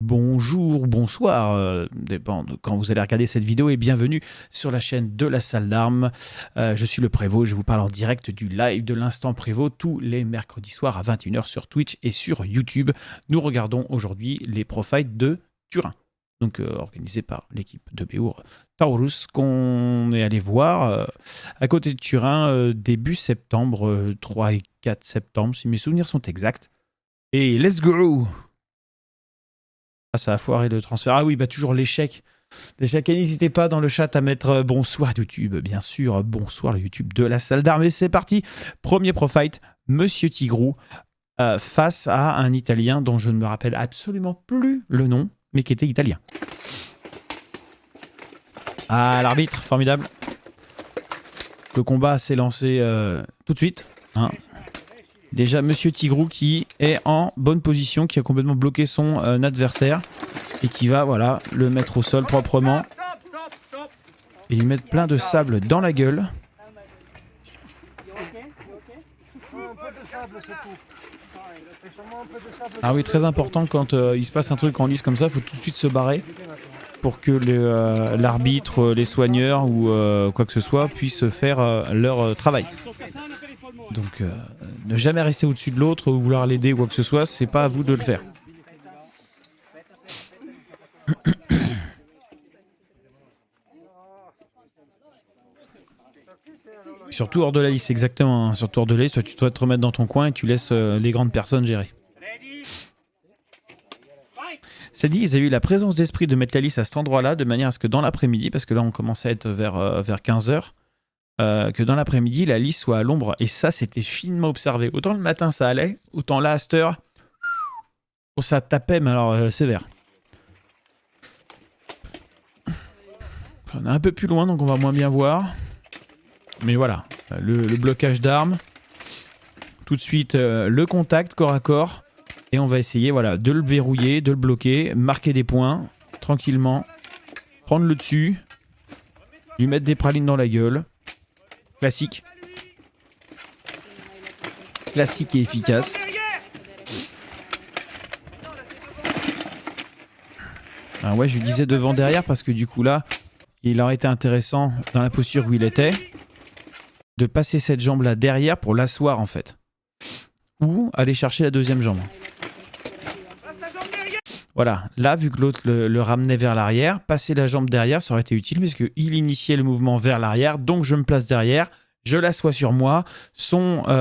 Bonjour, bonsoir, dépend de quand vous allez regarder cette vidéo et bienvenue sur la chaîne de la salle d'armes. Je suis le Prévost, je vous parle en direct du live de l'instant Prévost tous les mercredis soirs à 21h sur Twitch et sur YouTube. Nous regardons aujourd'hui les Pro Fights de Turin, donc organisés par l'équipe de Béour Taurus qu'on est allé voir à côté de Turin début septembre, 3 et 4 septembre si mes souvenirs sont exacts. Et let's go! Ah, ça a foiré le transfert. Ah oui, bah toujours l'échec. L'échec, et n'hésitez pas dans le chat à mettre bonsoir YouTube, bien sûr, bonsoir le YouTube de la salle d'armes. Et c'est parti, premier pro fight, Monsieur Tigrou face à un Italien dont je ne me rappelle absolument plus le nom, mais qui était italien. Ah, l'arbitre, formidable. Le combat s'est lancé tout de suite. Hein. Déjà, Monsieur Tigrou qui est en bonne position, qui a complètement bloqué son adversaire et qui va voilà, le mettre au sol proprement et lui mettre plein de sable dans la gueule. Ah oui, très important quand il se passe un truc en lice comme ça, il faut tout de suite se barrer pour que l'arbitre, les soigneurs ou quoi que ce soit puissent faire leur travail. Donc ne jamais rester au-dessus de l'autre ou vouloir l'aider ou quoi que ce soit, c'est pas à vous de le faire. Surtout hors de la liste, exactement. Hein. Surtout hors de la liste, tu dois te remettre dans ton coin et tu laisses les grandes personnes gérer. C'est dit, ils ont eu la présence d'esprit de mettre la liste à cet endroit-là, de manière à ce que dans l'après-midi, parce que là on commençait à être vers 15h, que dans l'après-midi, la liste soit à l'ombre. Et ça, c'était finement observé. Autant le matin, ça allait, autant là, à cette heure, ça tapait, mais alors sévère. On est un peu plus loin, donc on va moins bien voir. Mais voilà, le blocage d'armes. Tout de suite, le contact corps à corps. Et on va essayer voilà, de le verrouiller, de le bloquer, marquer des points, tranquillement. Prendre le dessus. Lui mettre des pralines dans la gueule. Classique. Classique et efficace. Ah ouais, je lui disais devant derrière parce que du coup là, il aurait été intéressant dans la posture où il était de passer cette jambe là derrière pour l'asseoir en fait. Ou aller chercher la deuxième jambe. Voilà, là vu que l'autre le ramenait vers l'arrière, passer la jambe derrière ça aurait été utile parce qu'il initiait le mouvement vers l'arrière, donc je me place derrière, je l'assois sur moi, sa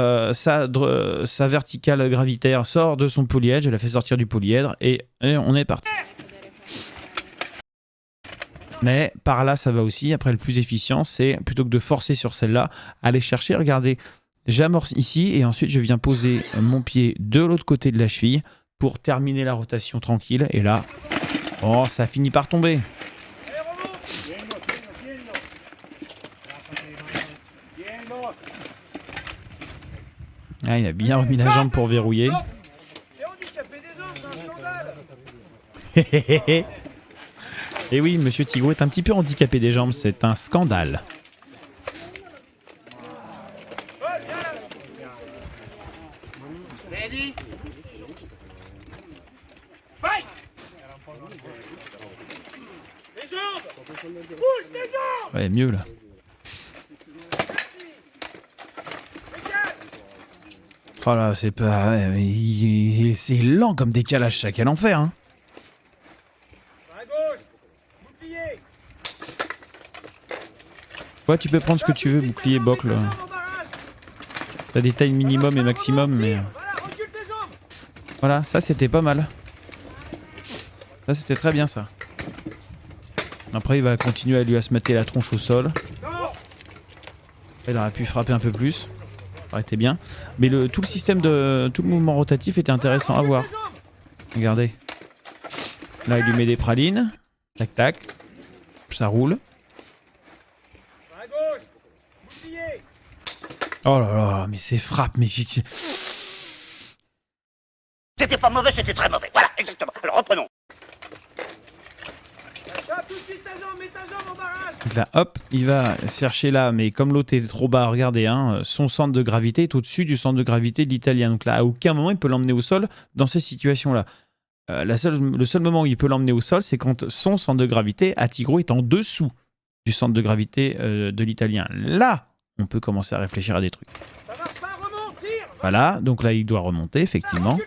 verticale gravitaire sort de son polyèdre, je la fais sortir du polyèdre et on est parti. Mais par là ça va aussi, après le plus efficient c'est plutôt que de forcer sur celle-là, aller chercher, regardez, j'amorce ici et ensuite je viens poser mon pied de l'autre côté de la cheville pour terminer la rotation tranquille. Et là, oh, ça finit par tomber. Ah, il a bien remis la jambe pour verrouiller. Et oui, Monsieur Tigrou est un petit peu handicapé des jambes, c'est un scandale. Ouais, mieux là. Oh là, c'est pas... c'est lent comme décalage, ça, quel enfer, hein. Ouais, tu peux prendre ce que tu veux, bouclier, bocle. T'as des tailles minimum et maximum, mais... Voilà, ça c'était pas mal. Ça c'était très bien ça. Après il va continuer à se mater la tronche au sol. Il aurait pu frapper un peu plus. Ça aurait été bien. Mais tout le système de... tout le mouvement rotatif était intéressant à voir. Regardez. Là il lui met des pralines. Tac tac. Ça roule. Oh là là, mais ces frappes, mais... C'était pas mauvais, c'était très mauvais. Voilà, exactement. Alors reprenons. Donc là, hop, il va chercher là, mais comme l'autre est trop bas, regardez, hein, son centre de gravité est au-dessus du centre de gravité de l'Italien. Donc là, à aucun moment, il peut l'emmener au sol dans ces situations-là. le seul moment où il peut l'emmener au sol, c'est quand son centre de gravité à Tigro est en dessous du centre de gravité de l'Italien. Là, on peut commencer à réfléchir à des trucs. Voilà, donc là, il doit remonter, effectivement.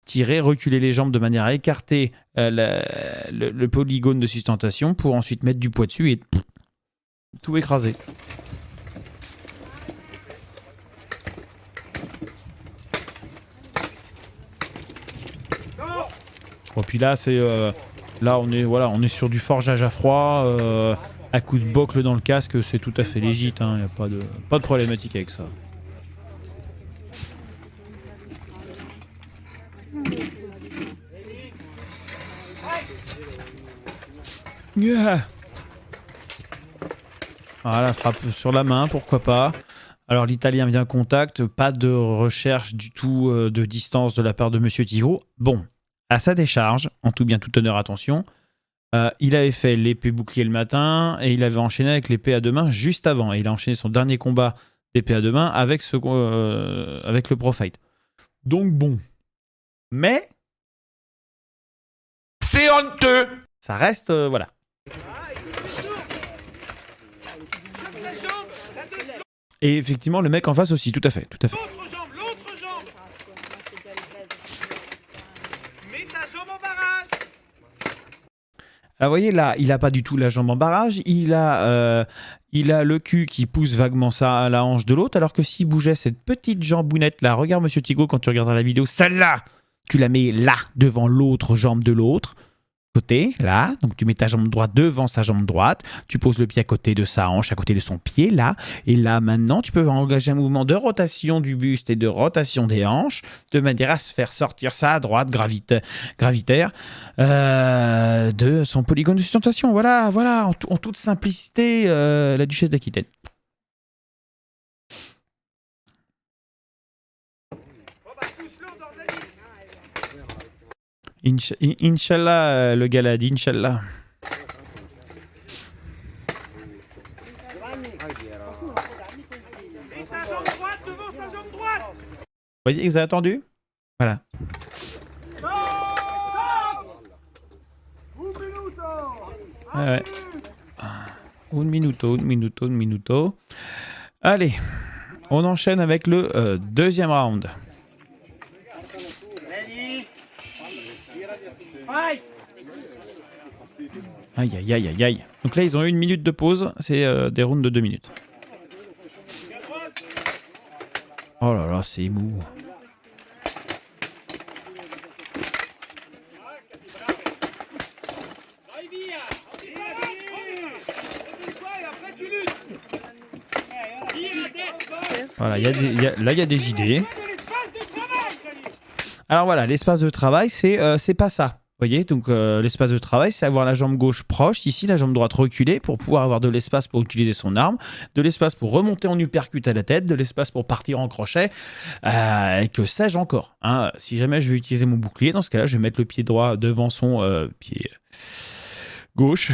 Tirer, reculer les jambes de manière à écarter le polygone de sustentation pour ensuite mettre du poids dessus et tout écraser. Bon, puis là, là on est sur du forgeage à froid, à coup de bocle dans le casque, c'est tout à fait légit, hein, y a pas de problématique avec ça. Yeah. Voilà, frappe sur la main, pourquoi pas. Alors l'Italien vient contact, pas de recherche du tout de distance de la part de Monsieur Tigro. Bon, à sa décharge, en tout bien tout honneur, attention, il avait fait l'épée bouclier le matin et il avait enchaîné avec l'épée à deux mains juste avant. Et il a enchaîné son dernier combat d'épée à deux mains avec le Pro Fight. Donc bon. Mais c'est honteux. Ça reste, voilà. Et effectivement, le mec en face aussi, tout à fait, tout à fait. L'autre jambe. Mets ta jambe en barrage. Alors, vous voyez, là, il n'a pas du tout la jambe en barrage. Il a le cul qui pousse vaguement ça à la hanche de l'autre, alors que s'il bougeait cette petite jambounette là, regarde Monsieur Tigo quand tu regarderas la vidéo, celle-là, tu la mets là, devant l'autre jambe de l'autre. Côté, là, donc tu mets ta jambe droite devant sa jambe droite, tu poses le pied à côté de sa hanche, à côté de son pied, là, et là, maintenant, tu peux engager un mouvement de rotation du buste et de rotation des hanches, de manière à se faire sortir ça à droite, gravitaire, de son polygone de sustentation. Voilà, en toute simplicité, la duchesse d'Aquitaine. Inch'Allah, le galad, Inch'Allah. Vous voyez, vous avez entendu? Voilà. Ouais. Un minuto. Allez, on enchaîne avec le deuxième round. Aïe. Donc là, ils ont eu 1 minute de pause. C'est des rounds de 2 minutes. Oh là là, c'est mou. Voilà, là, il y a des idées. Alors voilà, l'espace de travail, c'est pas ça. Vous voyez, donc l'espace de travail, c'est avoir la jambe gauche proche, ici la jambe droite reculée pour pouvoir avoir de l'espace pour utiliser son arme, de l'espace pour remonter en uppercut à la tête, de l'espace pour partir en crochet, et que sais-je encore. Hein. Si jamais je veux utiliser mon bouclier, dans ce cas-là, je vais mettre le pied droit devant son pied gauche,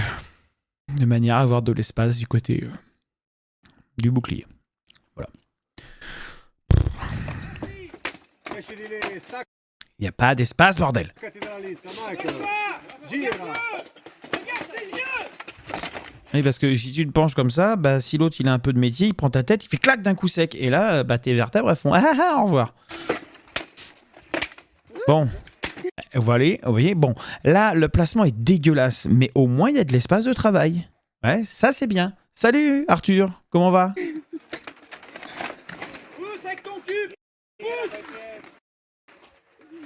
de manière à avoir de l'espace du côté du bouclier. Voilà. Il n'y a pas d'espace, bordel. Oui, parce que si tu te penches comme ça, bah, si l'autre il a un peu de métier, il prend ta tête, il fait clac d'un coup sec. Et là, bah, tes vertèbres elles font au revoir. Bon, vous voyez, bon, là le placement est dégueulasse, mais au moins il y a de l'espace de travail. Ouais, ça c'est bien. Salut Arthur, comment va? Pousse avec ton cul. Pousse.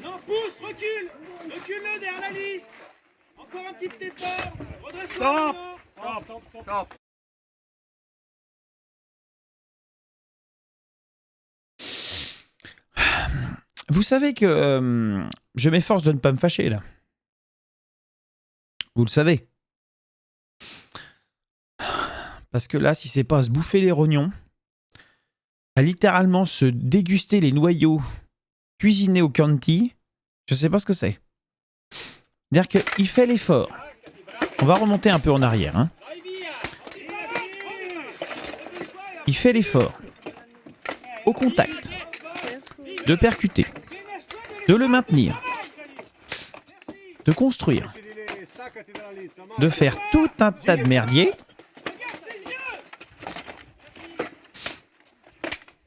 Non, pousse, recule. Recule-le derrière la lisse. Encore un petit effort. Redresse-toi. Stop. Vous savez que je m'efforce de ne pas me fâcher là. Vous le savez. Parce que là, si c'est pas à se bouffer les rognons, à littéralement se déguster les noyaux cuisinés au Chianti, je sais pas ce que c'est. C'est-à-dire qu'il fait l'effort. On va remonter un peu en arrière. Hein. Il fait l'effort. Au contact. De percuter. De le maintenir. de construire, de faire tout un tas de merdier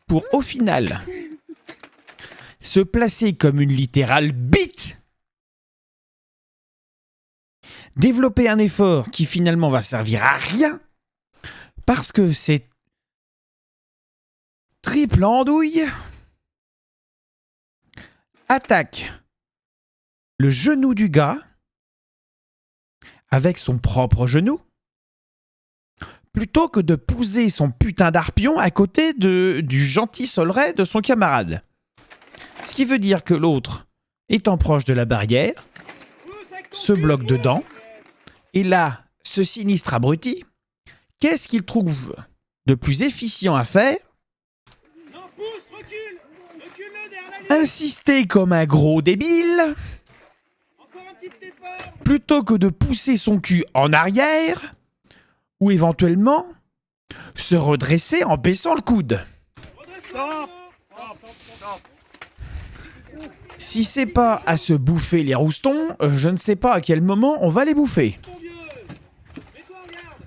pour au final se placer comme une littérale bite, développer un effort qui finalement va servir à rien parce que c'est triple andouille, attaque le genou du gars avec son propre genou, plutôt que de pousser son putain d'arpion à côté du gentil soleret de son camarade. Ce qui veut dire que l'autre, étant proche de la barrière, se bloque dedans, et là, ce sinistre abruti, qu'est-ce qu'il trouve de plus efficient à faire ? Non, pousse, recule. Recule-le derrière la ligne. Insister comme un gros débile, Encore un petit effort. plutôt que de pousser son cul en arrière, ou éventuellement se redresser en baissant le coude. Redresse-toi. Si c'est pas à se bouffer les roustons, je ne sais pas à quel moment on va les bouffer. Mon Dieu. Mets-toi en garde.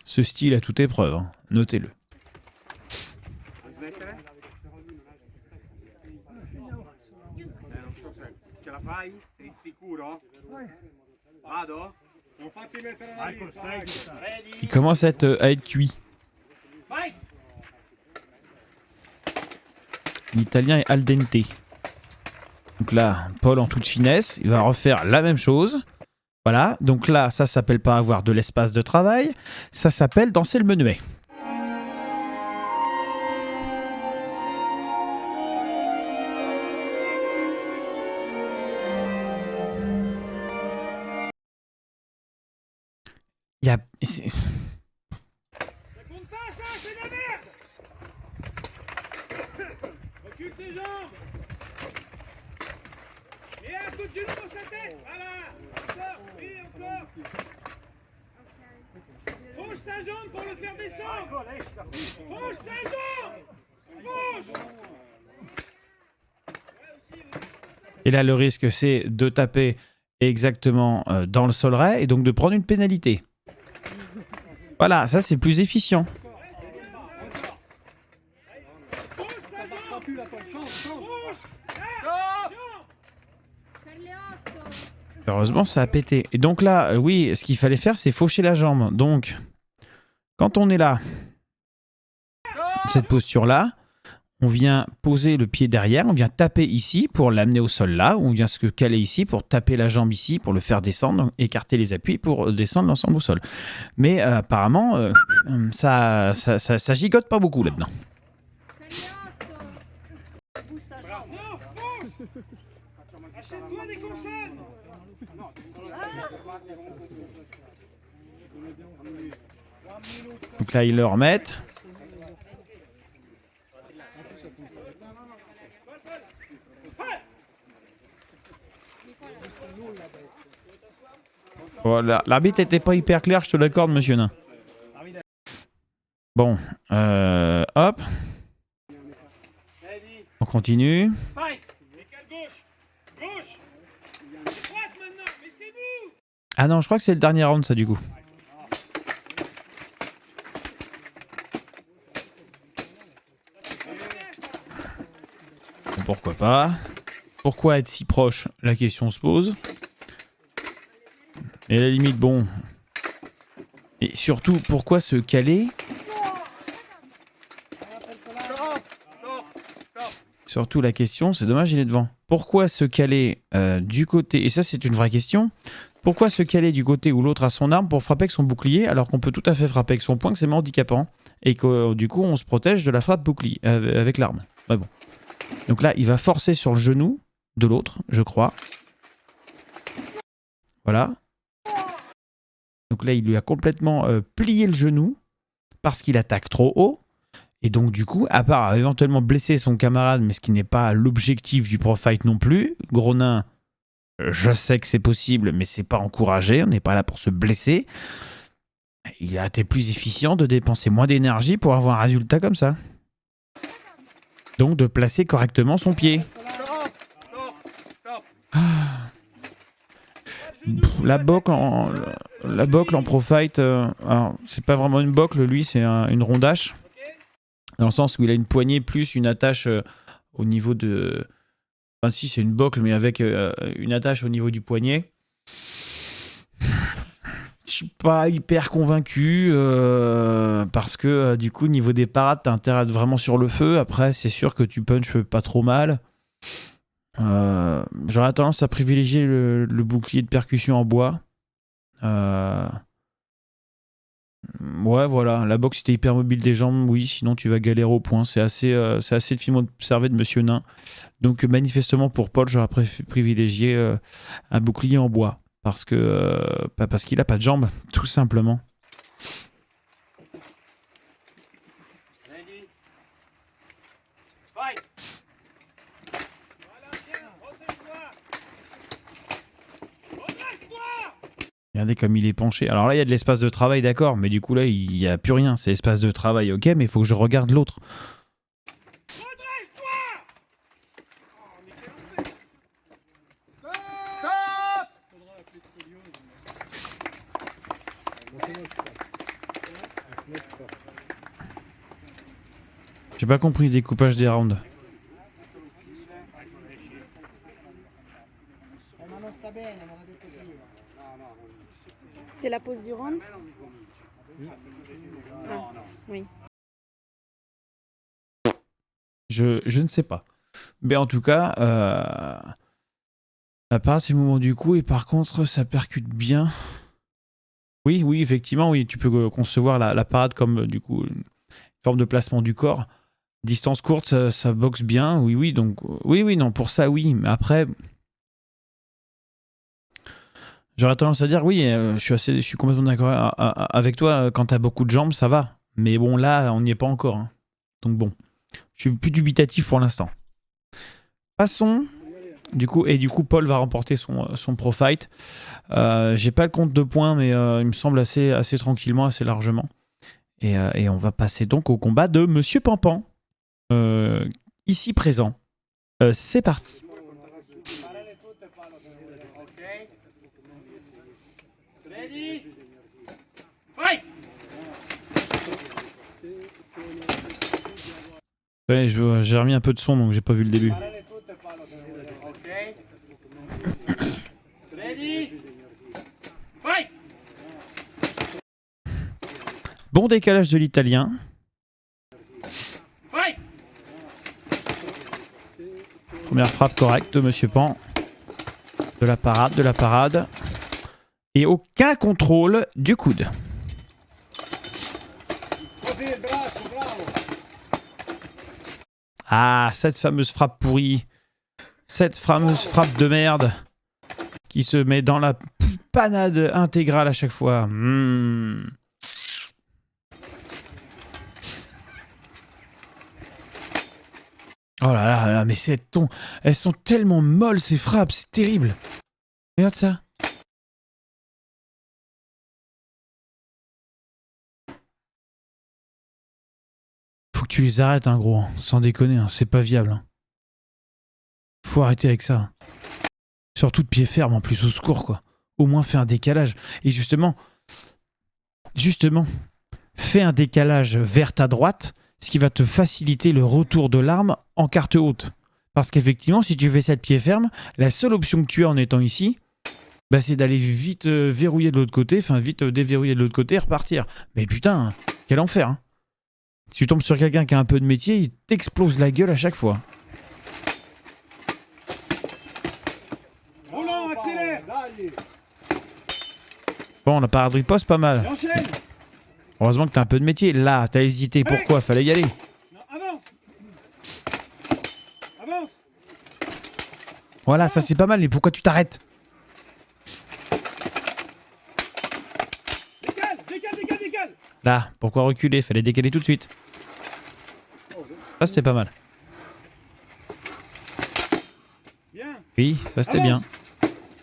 Ce style à toute épreuve, hein. Notez-le. Ce la fai? Sei sicuro? Vado? Non fatti mettere la lizza, Il commence à être cuit. Fight. L'italien est al dente. Donc là, Paul en toute finesse, il va refaire la même chose. Voilà, donc là, ça s'appelle pas avoir de l'espace de travail, ça s'appelle danser le menuet. Il y a... Ça compte pas, ça, c'est de la merde. Recule tes jambes. Et un coup de genou dans sa tête. Voilà. Encore, oui, encore. Fauche sa jambe pour le faire descendre. Fauche sa jambe. Fauche. Et là, le risque, c'est de taper exactement dans le soleret et donc de prendre une pénalité. Voilà, ça c'est plus efficient. Heureusement, ça a pété. Et donc là, oui, ce qu'il fallait faire, c'est faucher la jambe. Donc, quand on est là, cette posture-là, on vient poser le pied derrière, on vient taper ici pour l'amener au sol là, on vient se caler ici pour taper la jambe ici, pour le faire descendre, écarter les appuis pour descendre l'ensemble au sol. Mais apparemment, ça gigote pas beaucoup là-dedans. Non, fauche. Achète-toi des consonnes. Donc là, ils le remettent. Voilà, l'arbitre n'était pas hyper clair, je te l'accorde, monsieur Nain. Bon, hop. On continue. Fight. Décale gauche. Gauche. Droite maintenant. Mais c'est vous. Ah non, je crois que c'est le dernier round, ça, du coup. Bon, pourquoi pas. Pourquoi être si proche? La question se pose. Et à la limite, bon. Et surtout, pourquoi se caler? Surtout la question, c'est dommage, il est devant. Pourquoi se caler du côté... Et ça, c'est une vraie question. Pourquoi se caler du côté où l'autre a son arme pour frapper avec son bouclier, alors qu'on peut tout à fait frapper avec son poing, que c'est moins handicapant, et que du coup, on se protège de la frappe bouclier avec l'arme. Ouais, bon. Donc là, il va forcer sur le genou de l'autre, je crois. Voilà. Donc là, il lui a complètement plié le genou parce qu'il attaque trop haut. Et donc, du coup, à part éventuellement blesser son camarade, mais ce qui n'est pas l'objectif du pro fight non plus, gros nain, je sais que c'est possible, mais c'est pas encouragé. On n'est pas là pour se blesser. Il a été plus efficient de dépenser moins d'énergie pour avoir un résultat comme ça. Donc de placer correctement son pied. Stop, stop, stop. La bocle en pro fight, alors c'est pas vraiment une bocle, lui c'est une rondache, dans le sens où il a une poignée plus une attache au niveau de... Enfin si c'est une bocle mais avec une attache au niveau du poignet. Je suis pas hyper convaincu parce que du coup niveau des parades t'as intérêt à être vraiment sur le feu. Après c'est sûr que tu punches pas trop mal. J'aurais tendance à privilégier le bouclier de percussion en bois. Ouais, voilà. La boxe, si t'es hyper mobile des jambes, oui. Sinon, tu vas galérer au point. C'est assez difficilement observé de Monsieur Nain. Donc, manifestement, pour Paul, j'aurais privilégié un bouclier en bois. Parce qu'il a pas de jambes, tout simplement. Ready. Fight. Voilà, tiens, redresse-toi. Regardez comme il est penché. Alors là, il y a de l'espace de travail, d'accord. Mais du coup, là, il n'y a plus rien. C'est espace de travail, ok. Mais il faut que je regarde l'autre. Redresse-toi. Stop. J'ai pas compris le découpage des rounds. C'est la pause du round? Ah, oui. Je ne sais pas. Mais en tout cas, la parade, c'est le moment du coup. Et par contre, ça percute bien. Oui, effectivement, oui. Tu peux concevoir la parade comme du coup une forme de placement du corps. Distance courte, ça boxe bien. Oui. Donc, oui, non, pour ça, oui. Mais après, j'aurais tendance à dire, oui, je suis complètement d'accord avec toi. Quand t'as beaucoup de jambes, ça va. Mais bon, là, on n'y est pas encore. Hein. Donc bon, je suis plus dubitatif pour l'instant. Passons. Du coup, Paul va remporter son pro fight. J'ai pas le compte de points, mais il me semble assez tranquillement, assez largement. Et on va passer donc au combat de Monsieur Pampan. Ici présent. C'est parti. Ready. Fight. Ouais, j'ai remis un peu de son, donc j'ai pas vu le début. Ok. Ready. Fight. Bon décalage de l'italien. Fight. Première frappe correcte de Monsieur Pan. De la parade. Et aucun contrôle du coude. Ah, cette fameuse frappe pourrie. Cette fameuse frappe de merde. Qui se met dans la panade intégrale à chaque fois. Oh là là, mais elles sont tellement molles ces frappes, c'est terrible. Regarde ça. Faut que tu les arrêtes, hein, gros. Sans déconner, hein, c'est pas viable. Hein. Faut arrêter avec ça. Surtout de pied ferme, en plus, au secours, quoi. Au moins, fais un décalage. Et justement, fais un décalage vers ta droite, ce qui va te faciliter le retour de l'arme en carte haute. Parce qu'effectivement, si tu fais ça de pied ferme, la seule option que tu as en étant ici, bah, c'est d'aller vite verrouiller de l'autre côté, enfin vite déverrouiller de l'autre côté et repartir. Mais putain, quel enfer, hein. Si tu tombes sur quelqu'un qui a un peu de métier, il t'explose la gueule à chaque fois. Roland, accélère. Bon, la parade riposte, pas mal. Enchaîne. Heureusement que t'as un peu de métier. Là, t'as hésité. Pourquoi? Fallait y aller. Non, avance. Avance. Voilà, ça c'est pas mal. Mais pourquoi tu t'arrêtes? Décale. Là, pourquoi reculer? Fallait décaler tout de suite. Ça, c'était pas mal. Bien. Oui, ça c'était bien.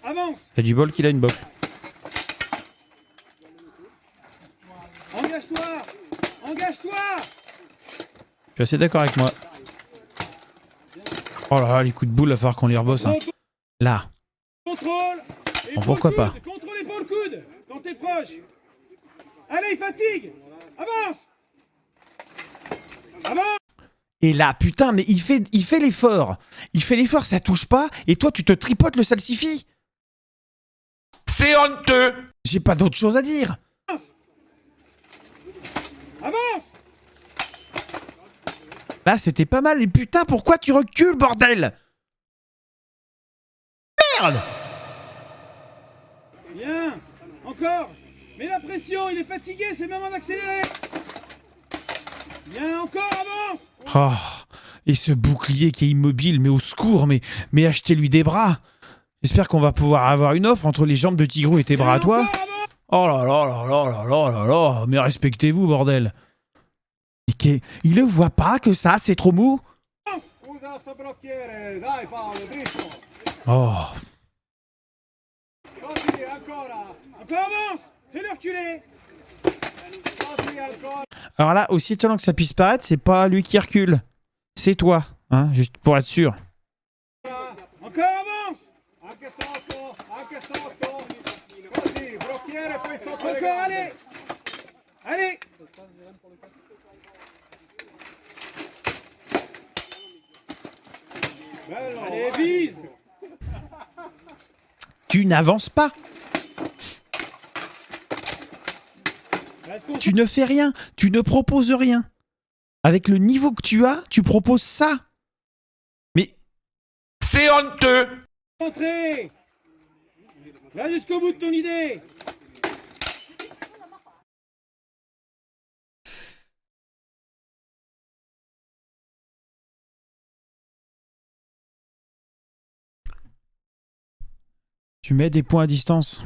Avance. T'as du bol qu'il a une boxe. Engage-toi. Je suis assez d'accord avec moi. Oh là là, les coups de boule, il va falloir qu'on les rebosse. Hein. Là. Contrôle. Bon, pourquoi pas. Contrôle épaule coude quand t'es proche. Allez, il fatigue. Avance. Avance. Et là, putain, mais il fait l'effort. Il fait l'effort, ça touche pas. Et toi, tu te tripotes le salsifis. C'est honteux. J'ai pas d'autre chose à dire. Avance. Là, c'était pas mal. Et putain, pourquoi tu recules, bordel? Merde! Bien. Encore. Mets la pression, il est fatigué, c'est le moment d'accélérer. Bien, encore, avance. Oh, et ce bouclier qui est immobile, mais au secours, mais achetez-lui des bras. J'espère qu'on va pouvoir avoir une offre entre les jambes de Tigrou et tes bras à toi. Oh là là là là là là là là, mais respectez-vous, bordel. Il le voit pas que ça, c'est trop mou? Usa sto brocchiere, dai Paolo, dritto. Oh. Così, ancora. Encore, avance. Fais-le reculer. Così, ancora. Alors là, aussi étonnant que ça puisse paraître, c'est pas lui qui recule. C'est toi, hein, juste pour être sûr. Encore, avance. Anche sotto, anche sotto. Così, brocchiere, poi sotto le Encore, gambe. allez. Allez. Bello, Allez, vai. vise. Tu n'avances pas. Reste concentré. Tu ne fais rien. Tu ne proposes rien. Avec le niveau que tu as, tu proposes ça. Mais C'est honteux. Va jusqu'au bout de ton idée. tu mets des points à distance.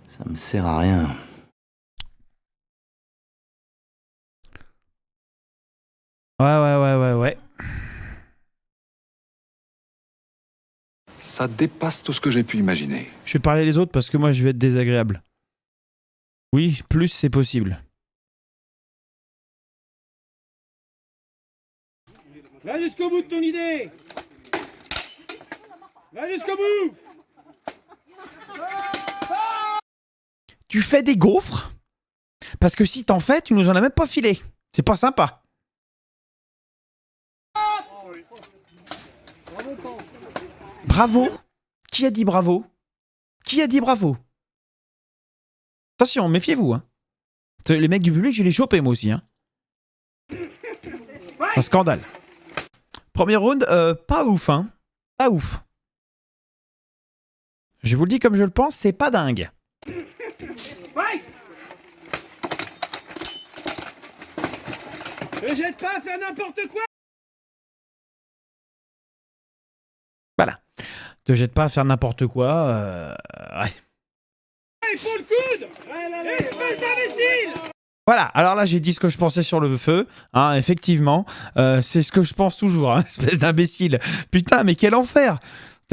Ça me sert à rien. Ouais. Ça dépasse tout ce que j'ai pu imaginer. Je vais parler les autres parce que moi, je vais être désagréable. Oui, plus c'est possible. Va jusqu'au bout de ton idée. Va jusqu'au bout. Tu fais des gaufres? Parce que si t'en fais, tu nous en as même pas filé. C'est pas sympa. Bravo? Qui a dit bravo? Qui a dit bravo? Attention, méfiez-vous. Hein. Les mecs du public, je les chopé moi aussi. Hein. C'est un scandale. Premier round, pas ouf. Hein. Pas ouf. Je vous le dis comme je le pense, c'est pas dingue. Ouais. Ne jette pas à faire n'importe quoi. Voilà. Te jette pas à faire n'importe quoi. Ouais. Épaule coude. Espèce d'imbécile. Voilà, alors là j'ai dit ce que je pensais sur le feu, hein, effectivement, c'est ce que je pense toujours, hein, espèce d'imbécile. Putain, mais quel enfer!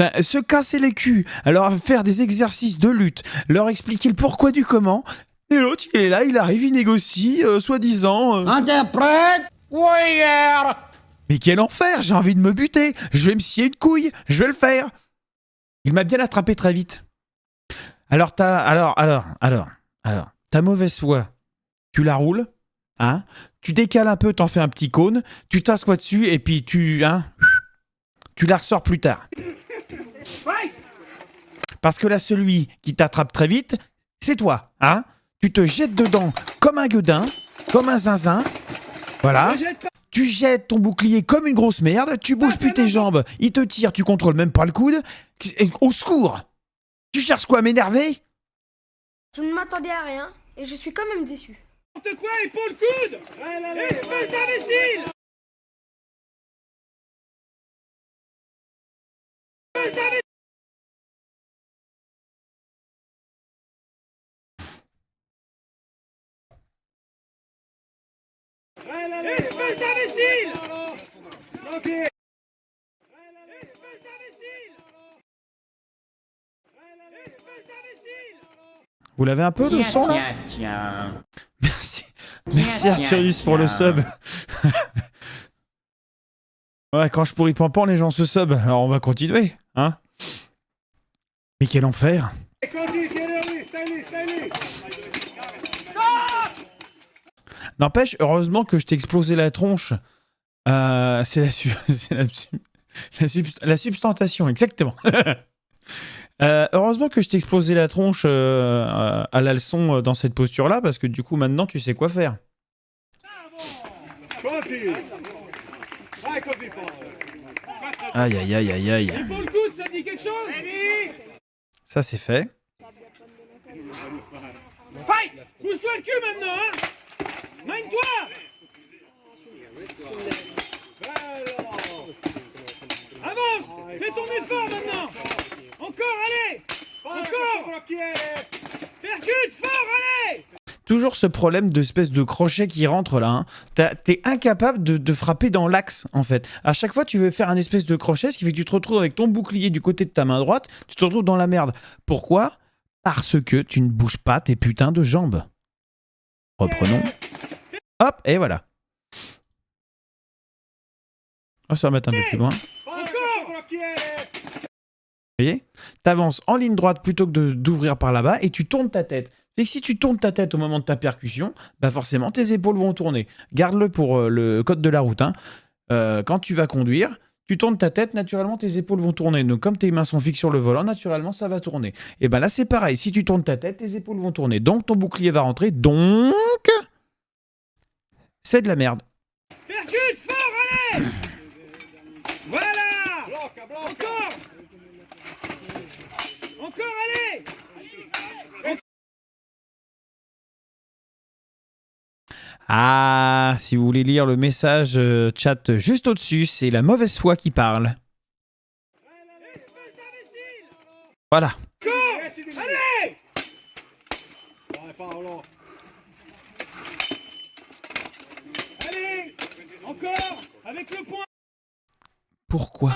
Enfin, se casser les culs, alors faire des exercices de lutte, leur expliquer le pourquoi du comment, et l'autre il est là, il arrive, il négocie, soi-disant... Interprète. Warrior. Mais quel enfer! J'ai envie de me buter, je vais me scier une couille, je vais le faire! Il m'a bien attrapé très vite. Alors ta mauvaise foi, tu la roules, hein, tu décales un peu, t'en fais un petit cône, tu t'assois dessus et puis tu la ressors plus tard. Parce que là, celui qui t'attrape très vite, c'est toi, hein. Tu te jettes dedans comme un gueudin, comme un zinzin, voilà. Ne jette pas. Tu jettes ton bouclier comme une grosse merde, tu bouges plus tes jambes, il te tire, tu contrôles même pas le coude. Au secours! Tu cherches quoi, à m'énerver? Je ne m'attendais à rien et je suis quand même déçu. N'importe quoi, épaule coude. Espèce d'imbécile. Espèce d'imbécile. Espèce d'imbécile. Così. Espèce d'imbécile. Espèce d'imbécile. Vous l'avez un peu, le son, là? Tiens. Merci. Merci Arthurius pour le sub. Ouais, quand je pourris pampan, les gens se sub. Alors on va continuer, hein. Mais quel enfer. N'empêche, heureusement que je t'ai explosé la tronche. C'est la substantation, exactement. Heureusement que je t'ai explosé la tronche à la leçon dans cette posture-là, parce que du coup, maintenant, tu sais quoi faire. Aïe, aïe, aïe, aïe, aïe. Et pour le coude, ça te dit quelque chose? Ça, c'est fait. Fight! Bouge-toi le cul maintenant, hein! Mine-toi! Avance! Fais ton effort maintenant! Encore, allez! Encore! Percute fort, allez! Toujours ce problème d'espèce de crochet qui rentre là. Hein. T'es incapable de frapper dans l'axe, en fait. À chaque fois, tu veux faire un espèce de crochet, ce qui fait que tu te retrouves avec ton bouclier du côté de ta main droite, tu te retrouves dans la merde. Pourquoi? Parce que tu ne bouges pas tes putains de jambes. Reprenons. Hop, et voilà. On va se remettre un peu plus loin. Vous voyez? T'avances en ligne droite plutôt que d'ouvrir par là-bas et tu tournes ta tête. Et si tu tournes ta tête au moment de ta percussion, bah forcément tes épaules vont tourner. Garde-le pour le code de la route. Hein. Quand tu vas conduire, tu tournes ta tête, naturellement tes épaules vont tourner. Donc comme tes mains sont fixes sur le volant, naturellement ça va tourner. Et ben là c'est pareil, si tu tournes ta tête, tes épaules vont tourner. Donc ton bouclier va rentrer, donc c'est de la merde. Percute fort, allez! Voilà! Encore! Encore, allez! Ah, si vous voulez lire le message chat juste au-dessus, c'est la mauvaise foi qui parle. Voilà. Allez! Allez! Encore! Avec le point! Pourquoi?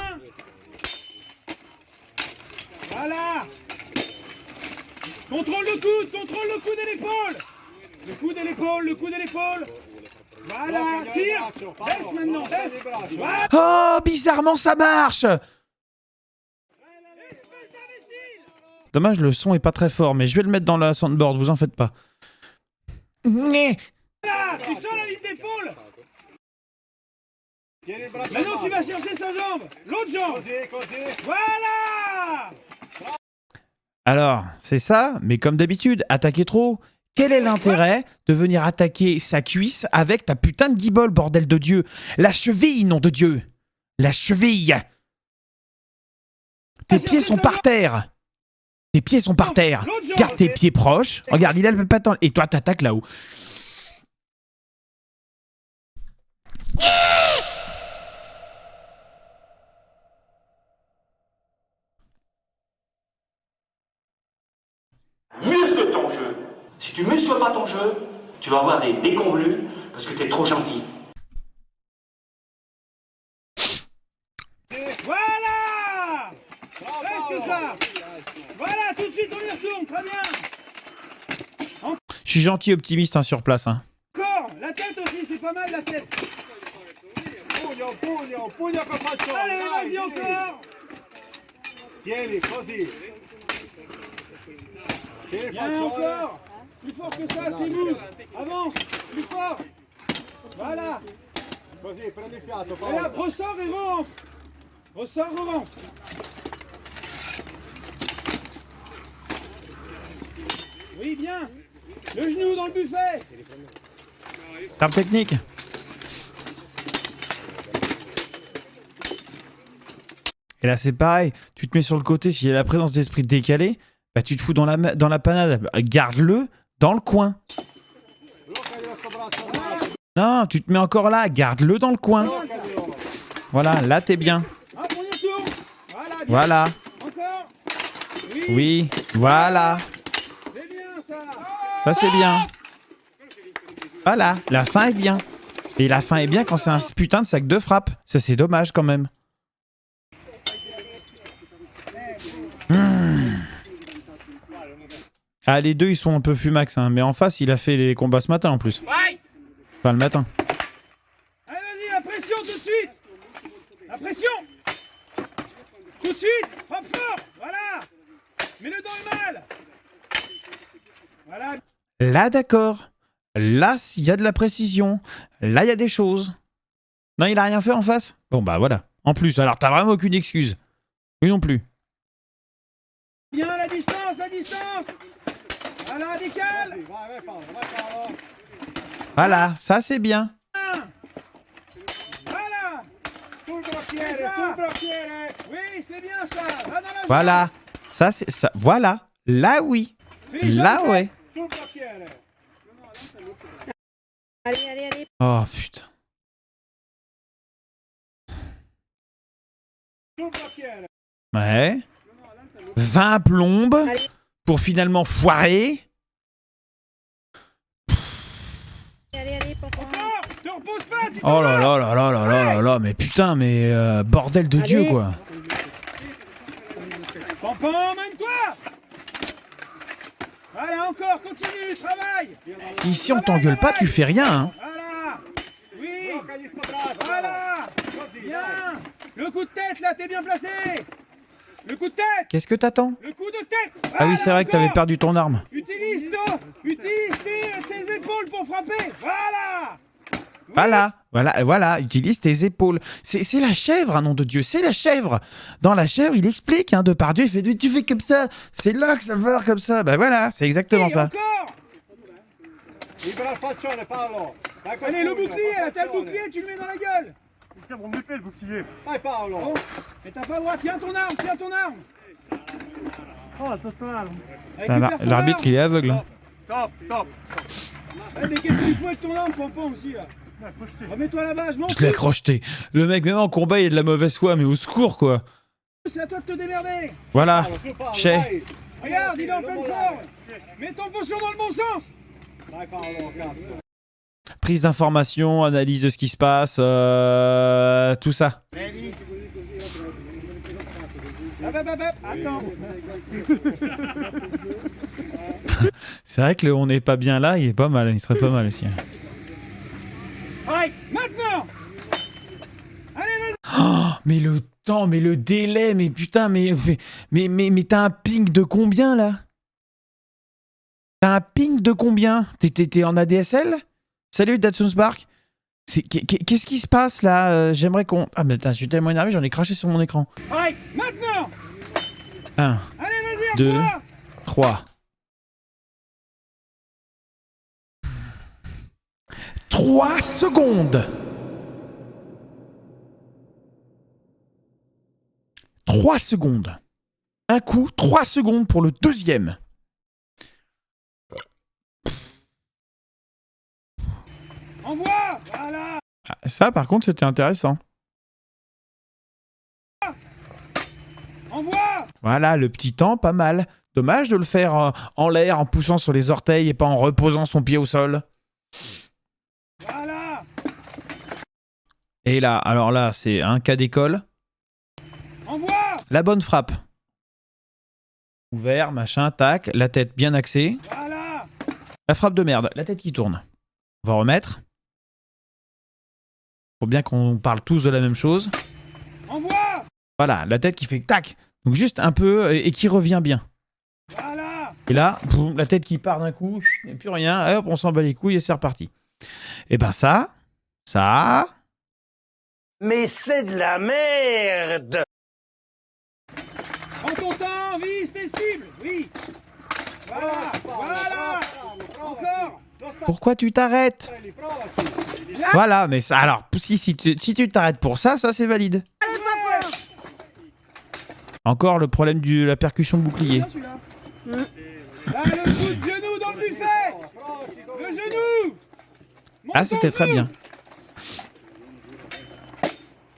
Voilà! Contrôle le coude et l'épaule! Le coude et l'épaule, le coude et l'épaule! Voilà! Tire! Baisse maintenant, baisse! Voilà. Oh, bizarrement ça marche! Dommage, le son est pas très fort, mais je vais le mettre dans la soundboard, vous en faites pas. Voilà! Tu sens la ligne d'épaule! Maintenant tu vas chercher sa jambe! L'autre jambe! Voilà! Alors, c'est ça, mais comme d'habitude, attaquer trop. Quel est l'intérêt de venir attaquer sa cuisse avec ta putain de guibole, bordel de Dieu? La cheville, nom de Dieu! La cheville! Tes pieds sont par terre! Tes pieds sont par terre! Garde tes pieds proches. Regarde, il a le patin. Et toi, t'attaques là-haut. Muscle ton jeu. Si tu muscles pas ton jeu, tu vas avoir des déconvenus parce que t'es trop gentil. Voilà! Presque ça! Voilà, tout de suite on y retourne, très bien! Je suis gentil, optimiste hein, sur place. Hein. Encore! La tête aussi, c'est pas mal la tête! Allez, vas-y encore! Bien encore! Plus fort que ça, c'est mou! Avance! Plus fort! Voilà! Et là, ressort et rentre! Ressort, rentre! Oui, bien! Le genou dans le buffet! Frappe technique. Et là, c'est pareil. Tu te mets sur le côté, s'il y a la présence d'esprit décalée, bah, tu te fous dans la panade. Garde-le dans le coin. Non, tu te mets encore là. Garde-le dans le coin. Voilà, là, t'es bien. Voilà. Encore! Oui, voilà. C'est bien ça! Ça, c'est bien. Voilà, la fin est bien. Et la fin est bien quand c'est un putain de sac de frappe. Ça, c'est dommage quand même. Ah, les deux, ils sont un peu fumax, hein. Mais en face, il a fait les combats ce matin en plus. Fight! Enfin, le matin. Allez, vas-y, la pression tout de suite. La pression. Tout de suite. Frappe fort. Voilà. Mets-le dans le mal. Voilà. Là, d'accord. Là, il y a de la précision. Là, il y a des choses. Non, il a rien fait en face. Bon, bah voilà. En plus, alors, t'as vraiment aucune excuse. Oui non plus. Bien, la distance, la distance. Voilà, décale. Voilà, ça, c'est bien. Voilà. Oui, c'est bien ça. Va dans la Voilà. Ça, c'est ça. Voilà. Là, oui. Là, ouais. Allez, allez, allez. Oh, putain. Ouais. 20 plombes Allez. pour finalement foirer. Allez, allez, papa. Encore. Te repose pas. Tu Oh là là là là là là là là. Mais putain, mais bordel de Dieu, Allez. quoi. Pampan, emmène-toi. Voilà, encore, continue, travaille. Si on t'engueule pas, tu fais rien, hein. Voilà. Oui. Voilà. Bien. Le coup de tête, là, t'es bien placé. Le coup de tête. Qu'est-ce que t'attends? Le coup de tête. Ah oui, c'est vrai que t'avais encore. perdu ton arme. Utilise tes épaules pour frapper. Voilà. Voilà, utilise tes épaules. C'est la chèvre, nom de Dieu, c'est la chèvre. Dans la chèvre, il explique, hein, Depardieu, il fait, tu fais comme ça, c'est là que ça va faire comme ça. Bah voilà, c'est exactement ça. Encore. Allez, le bouclier, là, t'as le bouclier, tu le mets dans la gueule. Tiens mon épée, le bouclier. Bon. Mais t'as pas le droit, tiens ton arme, tiens ton arme. Oh, total. Récupère ton L'arbitre, arme. il est aveugle. Hein. Stop, stop. Ouais, mais qu'est-ce qu'il faut avec ton arme, Pampan, aussi, là? Remets-toi là-bas, je m'en Tu te l'as fous. crocheté. Le mec, même en combat, il a de la mauvaise foi, mais au secours, quoi. C'est à toi de te démerder. Voilà, chais. Regarde, il est en pleine forme. Mets ton potion dans le bon sens. Prise d'information, analyse de ce qui se passe, tout ça. Attends. C'est vrai que le on n'est pas bien là, il est pas mal, il serait pas mal aussi. Allez, maintenant. Allez, vas-y. Oh, mais le temps, mais le délai, mais putain, mais t'as un ping de combien là? T'as un ping de combien? T'es en ADSL? Salut Datsun Spark. Qu'est-ce qui se passe là? J'aimerais qu'on... Ah mais attends, je suis tellement énervé, j'en ai craché sur mon écran. Allez, maintenant. 1, Allez, vas-y, 2, reprends. 3. 3 secondes. 3 secondes. Un coup, 3 secondes pour le deuxième. Envoie. Voilà. Ah, ça, par contre, c'était intéressant. Envoie. Voilà, le petit temps, pas mal. Dommage de le faire en l'air, en poussant sur les orteils et pas en reposant son pied au sol. Voilà. Et là, alors là, c'est un cas d'école. Envoie. La bonne frappe. Ouvert, machin, tac. La tête bien axée. Voilà. La frappe de merde. La tête qui tourne. On va remettre. Faut bien qu'on parle tous de la même chose. Envoie. Voilà, la tête qui fait tac. Donc juste un peu et qui revient bien. Voilà. Et là, boum, la tête qui part d'un coup. Et plus rien. Hop, on s'en bat les couilles et c'est reparti. Et ben ça. Mais c'est de la merde. Prends ton temps, vise tes cibles. Oui. Voilà. Voilà. Encore. Pourquoi tu t'arrêtes? Voilà, mais ça, alors, si tu t'arrêtes pour ça, c'est valide. Encore le problème de la percussion de bouclier. Là, le coup de genou dans le buffet. Le genou. Ah, c'était très bien.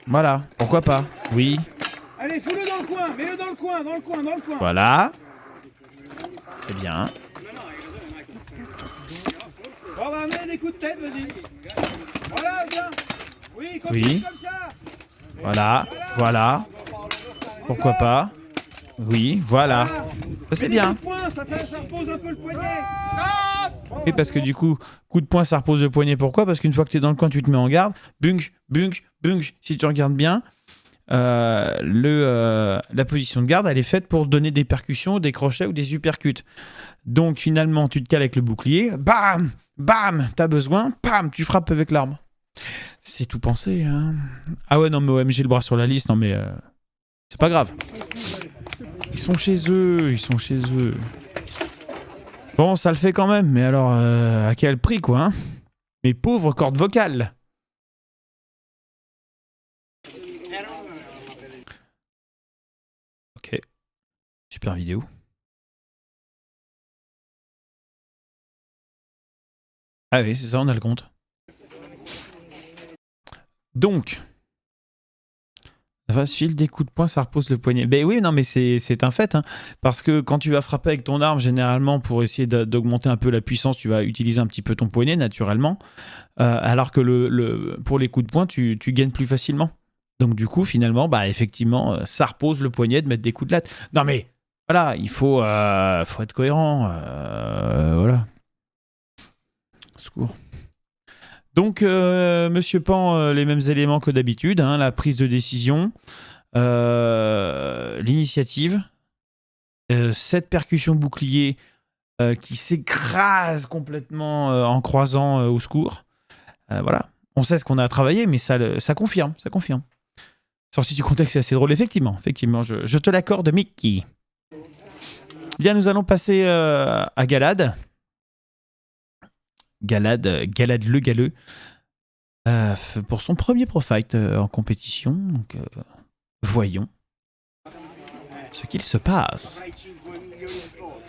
Voilà, pourquoi pas. Oui, Allez, fous-le dans le coin. Mets-le dans le coin, dans le coin. voilà. C'est bien. On va amener des coups de tête, vas-y. Voilà, bien. Oui, continue Oui. comme ça. Voilà. Pourquoi pas. Oui, voilà. Ça, c'est bien. Ça repose un peu le poignet. Stop. Et parce que du coup, coup de poing, ça repose le poignet. Pourquoi? Parce qu'une fois que tu es dans le coin, tu te mets en garde. Bunk, bunk, bunk. Si tu regardes bien, la position de garde, elle est faite pour donner des percussions, des crochets ou des uppercuts. Donc finalement, tu te cales avec le bouclier. Bam, bam, t'as besoin. Bam, tu frappes avec l'arme. C'est tout pensé. Hein. Ah ouais, non, mais OMG, le bras sur la liste. Non, mais c'est pas grave. Ils sont chez eux. Ils sont chez eux. Bon, ça le fait quand même, mais alors, à quel prix, quoi, hein? Mes pauvres cordes vocales. Ok. Super vidéo. Ah oui, c'est ça, on a le compte. Donc... La phase file des coups de poing, ça repose le poignet. Ben oui, non, mais c'est un fait. Hein, parce que quand tu vas frapper avec ton arme, généralement, pour essayer d'augmenter un peu la puissance, tu vas utiliser un petit peu ton poignet, naturellement. Alors que pour les coups de poing, tu gagnes plus facilement. Donc du coup, finalement, bah effectivement, ça repose le poignet de mettre des coups de latte. Non mais, voilà, il faut être cohérent. Voilà. Secours. Donc, Monsieur Pan, les mêmes éléments que d'habitude, hein, la prise de décision, l'initiative, cette percussion bouclier qui s'écrase complètement en croisant au secours. Voilà, on sait ce qu'on a à travailler, mais ça confirme, ça confirme. Sorti du contexte, c'est assez drôle, effectivement, je te l'accorde, Mickey. Bien, nous allons passer à Galad. Galad le galeux, pour son premier pro fight en compétition. Donc, voyons ce qu'il se passe.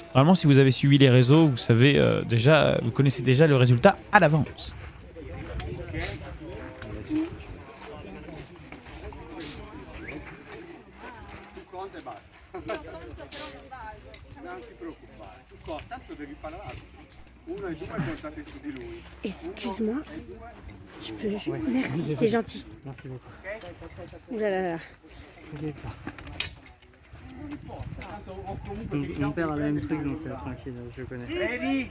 Normalement, si vous avez suivi les réseaux, vous savez vous connaissez déjà le résultat à l'avance. Excuse-moi. Je peux... Merci, c'est gentil. Merci beaucoup. Ouh là là là. Mon père a le même truc, donc tranquille, je le connais.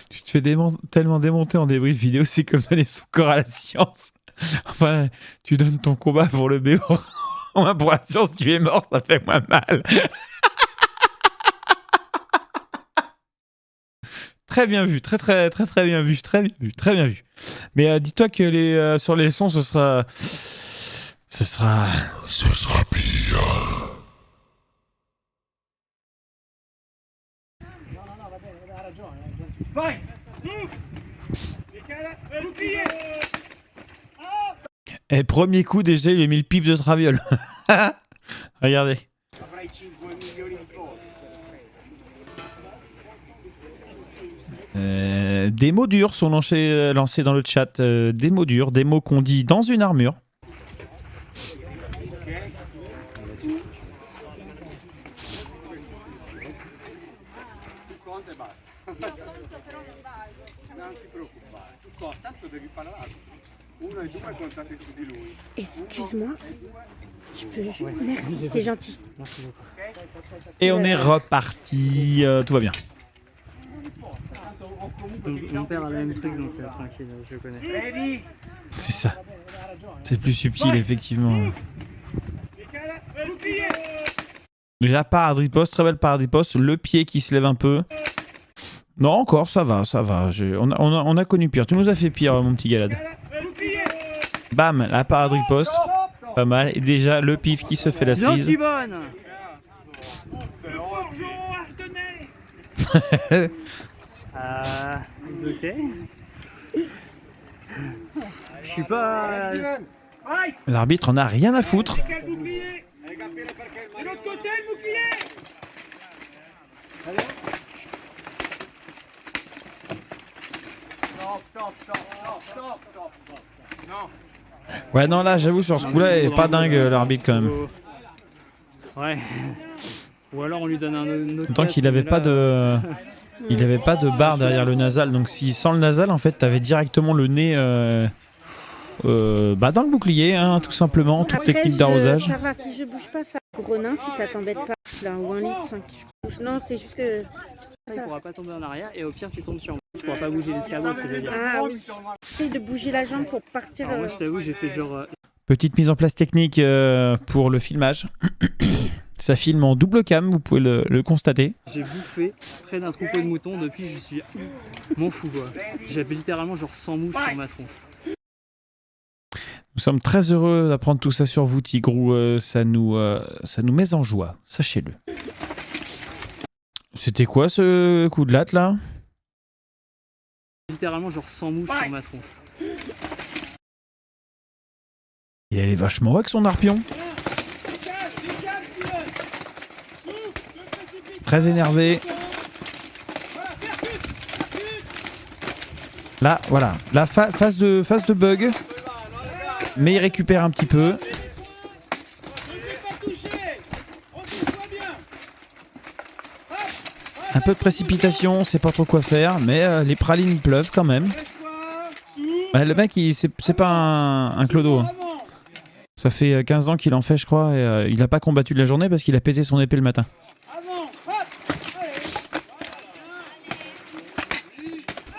Tu te fais tellement démonter en débrief vidéo, c'est comme donner son corps à la science. Enfin, tu donnes ton combat pour le BO. Pour la science, tu es mort, ça fait moins mal. Très bien vu, très bien vu, très bien vu. Mais dis-toi que sur les sons, ce sera pire. Et premier coup déjà, il a mis le pif de Traviole. Regardez. Des mots durs sont lancés dans le chat. Des mots durs, des mots qu'on dit dans une armure. Excuse-moi. Je peux... Merci, c'est gentil. Merci beaucoup. Et on est reparti. Tout va bien. Mon père a le même truc, donc tranquille, je le connais. C'est ça. C'est plus subtil, effectivement. Déjà, parade riposte, très belle parade riposte. Le pied qui se lève un peu. Non, encore, ça va. On a connu pire. Tu nous as fait pire, mon petit Galad. Bam, la parade riposte. Pas mal. Et déjà, le pif qui se fait la cerise. Bien, bonne. Ok. Je suis pas... L'arbitre en a rien à foutre. C'est l'autre côté le bouclier. Allez. Stop. Non. Ouais, non, là, j'avoue, sur ce coup-là, il est pas dingue, l'arbitre, quand même. Ouais. Ou alors on lui donne un autre... Tant qu'il avait pas de... Il avait pas de barre derrière le nasal, donc si sans le nasal, en fait, t'avais directement le nez dans le bouclier, hein, tout simplement, toute Après, technique d'arrosage. Ça va, si je bouge pas, faire Ronin, si ça t'embête pas. Là, ou un litre 5. Non, c'est juste que... ça, il pourra pas tomber en arrière et au pire, tu tombes sur moi. Tu pourras pas bouger l'escabeau, ce que je veux dire. Ah oui. Essaye de bouger la jambe pour partir. Alors moi, je t'avoue, j'ai fait genre... Petite mise en place technique pour le filmage. Ça filme en double cam, vous pouvez le constater. J'ai bouffé près d'un troupeau de moutons, depuis je suis m'en fou quoi. J'avais littéralement genre 100 mouches sur ma tronche. Nous sommes très heureux d'apprendre tout ça sur vous, Tigrou. Ça nous met en joie, sachez-le. C'était quoi ce coup de latte là? Littéralement genre 100 mouches sur ma tronche. Il allait vachement avec son arpion. Très énervé. Là, voilà. La phase de bug. Mais il récupère un petit peu. Un peu de précipitation, on sait pas trop quoi faire, mais les pralines pleuvent quand même. Ouais, le mec, c'est pas un clodo. Hein. Ça fait 15 ans qu'il en fait, je crois, et il a pas combattu de la journée parce qu'il a pété son épée le matin.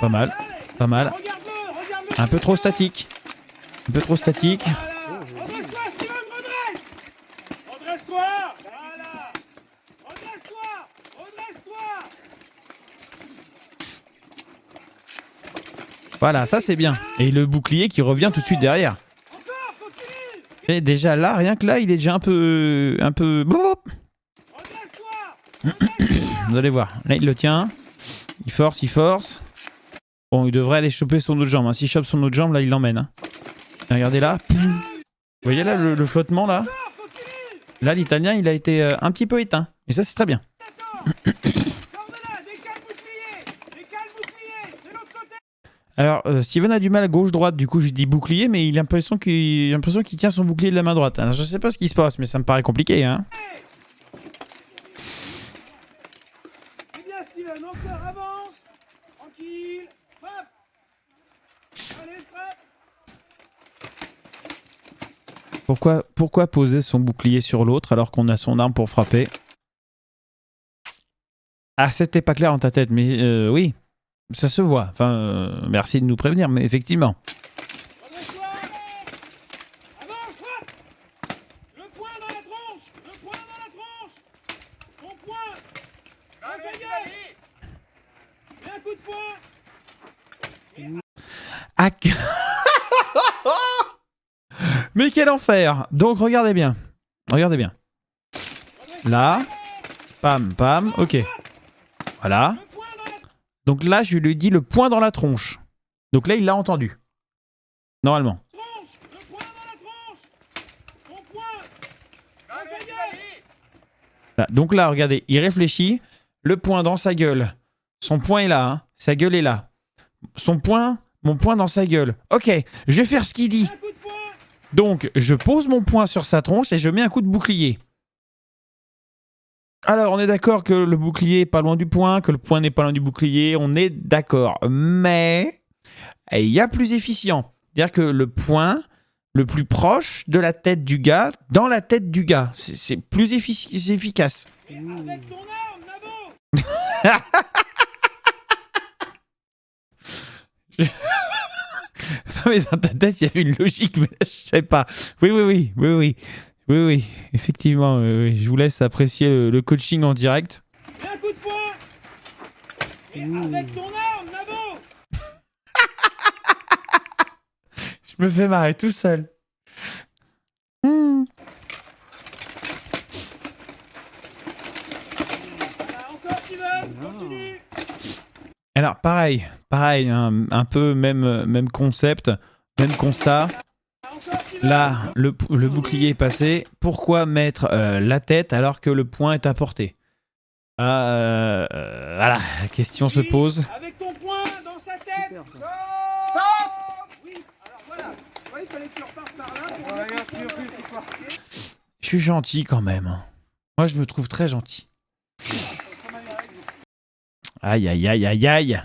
Pas mal, pas mal. Un peu trop statique. Un peu trop statique. Redresse-toi, Steven, redresse! Redresse-toi! Voilà! Redresse-toi! Redresse-toi! Voilà, ça c'est bien. Et le bouclier qui revient tout de suite derrière. Encore, continue! Et déjà là, rien que là, il est déjà un peu... Redresse-toi! Vous allez voir. Là, il le tient. Il force, il force. Bon, il devrait aller choper son autre jambe. Hein. S'il chope son autre jambe, là, il l'emmène. Hein. Regardez là. Vous voyez là le flottement là? Là, l'italien, il a été un petit peu éteint. Et ça, c'est très bien. Alors, Steven a du mal à gauche-droite. Du coup, je lui dis bouclier, mais il a l'impression qu'il tient son bouclier de la main droite. Alors, je sais pas ce qui se passe, mais ça me paraît compliqué. Hein. C'est bien, Steven, encore, avance! Tranquille! Frappe! Allez, frappe! Pourquoi poser son bouclier sur l'autre alors qu'on a son arme pour frapper? Ah, c'était pas clair dans ta tête, mais oui, ça se voit. Enfin, merci de nous prévenir, mais effectivement. Redresse-toi! Avance, frappe! Le poing dans la tronche! Le poing dans la tronche! Ton poing! Dans sa gueule! Et un coup de poing! Ah, mais quel enfer! Donc regardez bien. Regardez bien. Là. Pam, pam. Ok. Voilà. Donc là, je lui dis le poing dans la tronche. Donc là, il l'a entendu. Normalement. Là. Donc là, regardez, il réfléchit. Le poing dans sa gueule. Son poing est là. Hein. Sa gueule est là. Son poing, mon poing dans sa gueule. Ok, je vais faire ce qu'il dit. Donc, je pose mon poing sur sa tronche et je mets un coup de bouclier. Alors, on est d'accord que le bouclier est pas loin du poing, que le poing n'est pas loin du bouclier. On est d'accord. Mais il y a plus efficient. C'est-à-dire que le poing, le plus proche de la tête du gars, dans la tête du gars. C'est plus efficace. Avec ton arme, Nabo! Non mais dans ta tête, il y avait une logique, mais je sais pas. Oui, effectivement. Oui. Je vous laisse apprécier le coaching en direct. Et un coup de poing! Et avec ton arme, Nabo! Je me fais marrer tout seul. Voilà, encore Steven, continue! Alors pareil, un peu même concept, même constat. Là, le bouclier est passé. Pourquoi mettre la tête alors que le poing est à portée? Voilà, la question se pose. Avec ton poing dans sa tête! Stop! Oui, alors voilà. Ouais, il fallait que tu repartes par là pour Je suis gentil quand même. Moi, je me trouve très gentil. Aïe, aïe, aïe, aïe, aïe.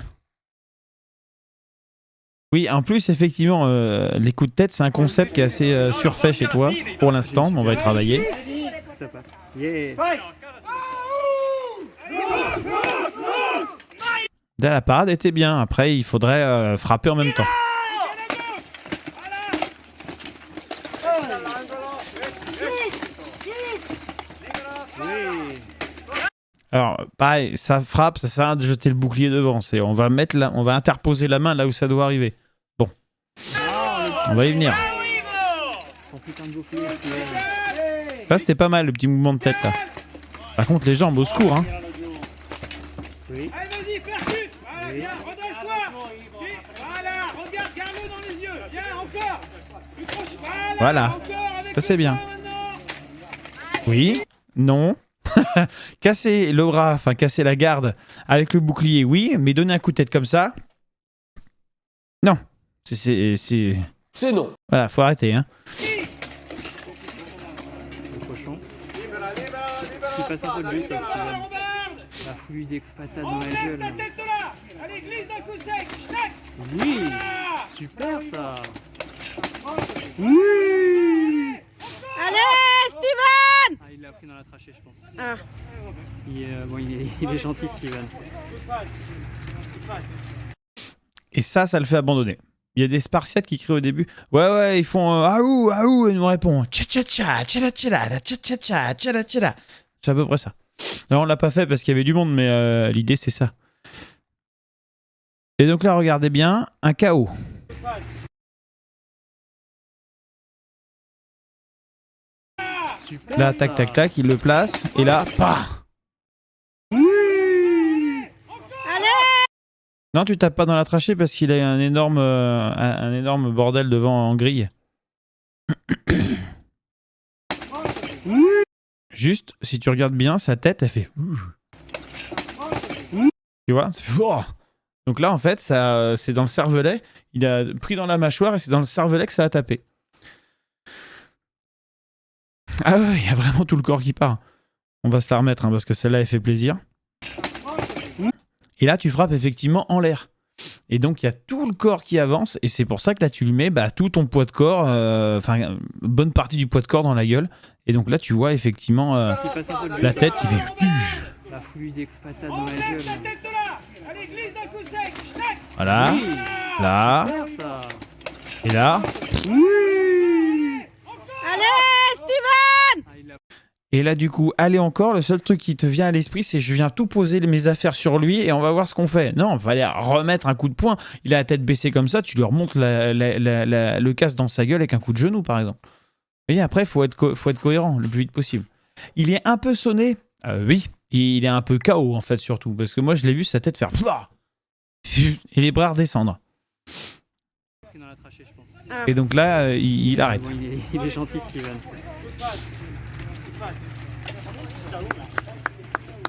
Oui, en plus, effectivement, les coups de tête, c'est un concept qui est assez surfait chez toi, pour l'instant, mais on va y travailler. Ça passe. Yeah. Là, la parade était bien. Après, il faudrait frapper en même temps. Alors, pareil, ça frappe, ça sert à rien de jeter le bouclier devant. On va interposer la main là où ça doit arriver. Bon. On va y venir. Là, c'était pas mal, le petit mouvement de tête, là. Par contre, les jambes, au secours, hein. Allez, vas-y, percute. Voilà, viens, redresse-toi. Voilà, regarde Carlo dans les yeux. Viens, encore. Plus proche. Voilà. Ça, c'est bien. Oui. Non. Casser le bras, enfin casser la garde avec le bouclier, oui, mais donner un coup de tête comme ça, non. C'est non. Voilà, faut arrêter, hein. Le cochon. Il passe un peu de but, là, Steven. Il a foutu des patates dans la gueule. Ta tête de là. Allez, glisse d'un coup sec. Tac. Oui, super ça. Oui. Allez, Steven! Ah, il l'a pris dans la trachée, je pense. Ah. Il est gentil, Steven. Et ça le fait abandonner. Il y a des Spartiates qui crient au début. Ouais, ils font aou, aou, et nous répond cha-cha-cha, cha-cha-cha, cha-cha-cha, cha-cha-cha. C'est à peu près ça. Alors, on l'a pas fait parce qu'il y avait du monde, mais l'idée, c'est ça. Et donc là, regardez bien, un KO. Super, Là, tac, tac, tac, il le place. Et là, pah. Non, tu tapes pas dans la trachée parce qu'il a un énorme bordel devant en grille. Juste, si tu regardes bien, sa tête, elle fait... Tu vois, ça fait... Donc là, en fait, ça, c'est dans le cervelet. Il a pris dans la mâchoire et c'est dans le cervelet que ça a tapé. Ah ouais, il y a vraiment tout le corps qui part. On va se la remettre, hein, parce que celle-là, elle fait plaisir. Et là, tu frappes effectivement en l'air. Et donc, il y a tout le corps qui avance. Et c'est pour ça que là, tu lui mets tout ton poids de corps, enfin, bonne partie du poids de corps dans la gueule. Et donc là, tu vois effectivement la tête qui fait... Il a foutu des patates dans la gueule. Allez, glisse d'un coup sec. Tac. Voilà. Là. Super ça. Et là. Allez, Steven! Ah, il a... Et là, du coup, allez encore, le seul truc qui te vient à l'esprit, c'est je viens tout poser mes affaires sur lui et on va voir ce qu'on fait. Non, il fallait remettre un coup de poing. Il a la tête baissée comme ça, tu lui remontes le casque dans sa gueule avec un coup de genou, par exemple. Et après, il faut être cohérent le plus vite possible. Il est un peu sonné, oui, il est un peu KO, en fait, surtout, parce que moi, je l'ai vu sa tête faire... Et les bras redescendre. Dans la trachée, je pense. Et donc là, il arrête. Il est gentil, Steven.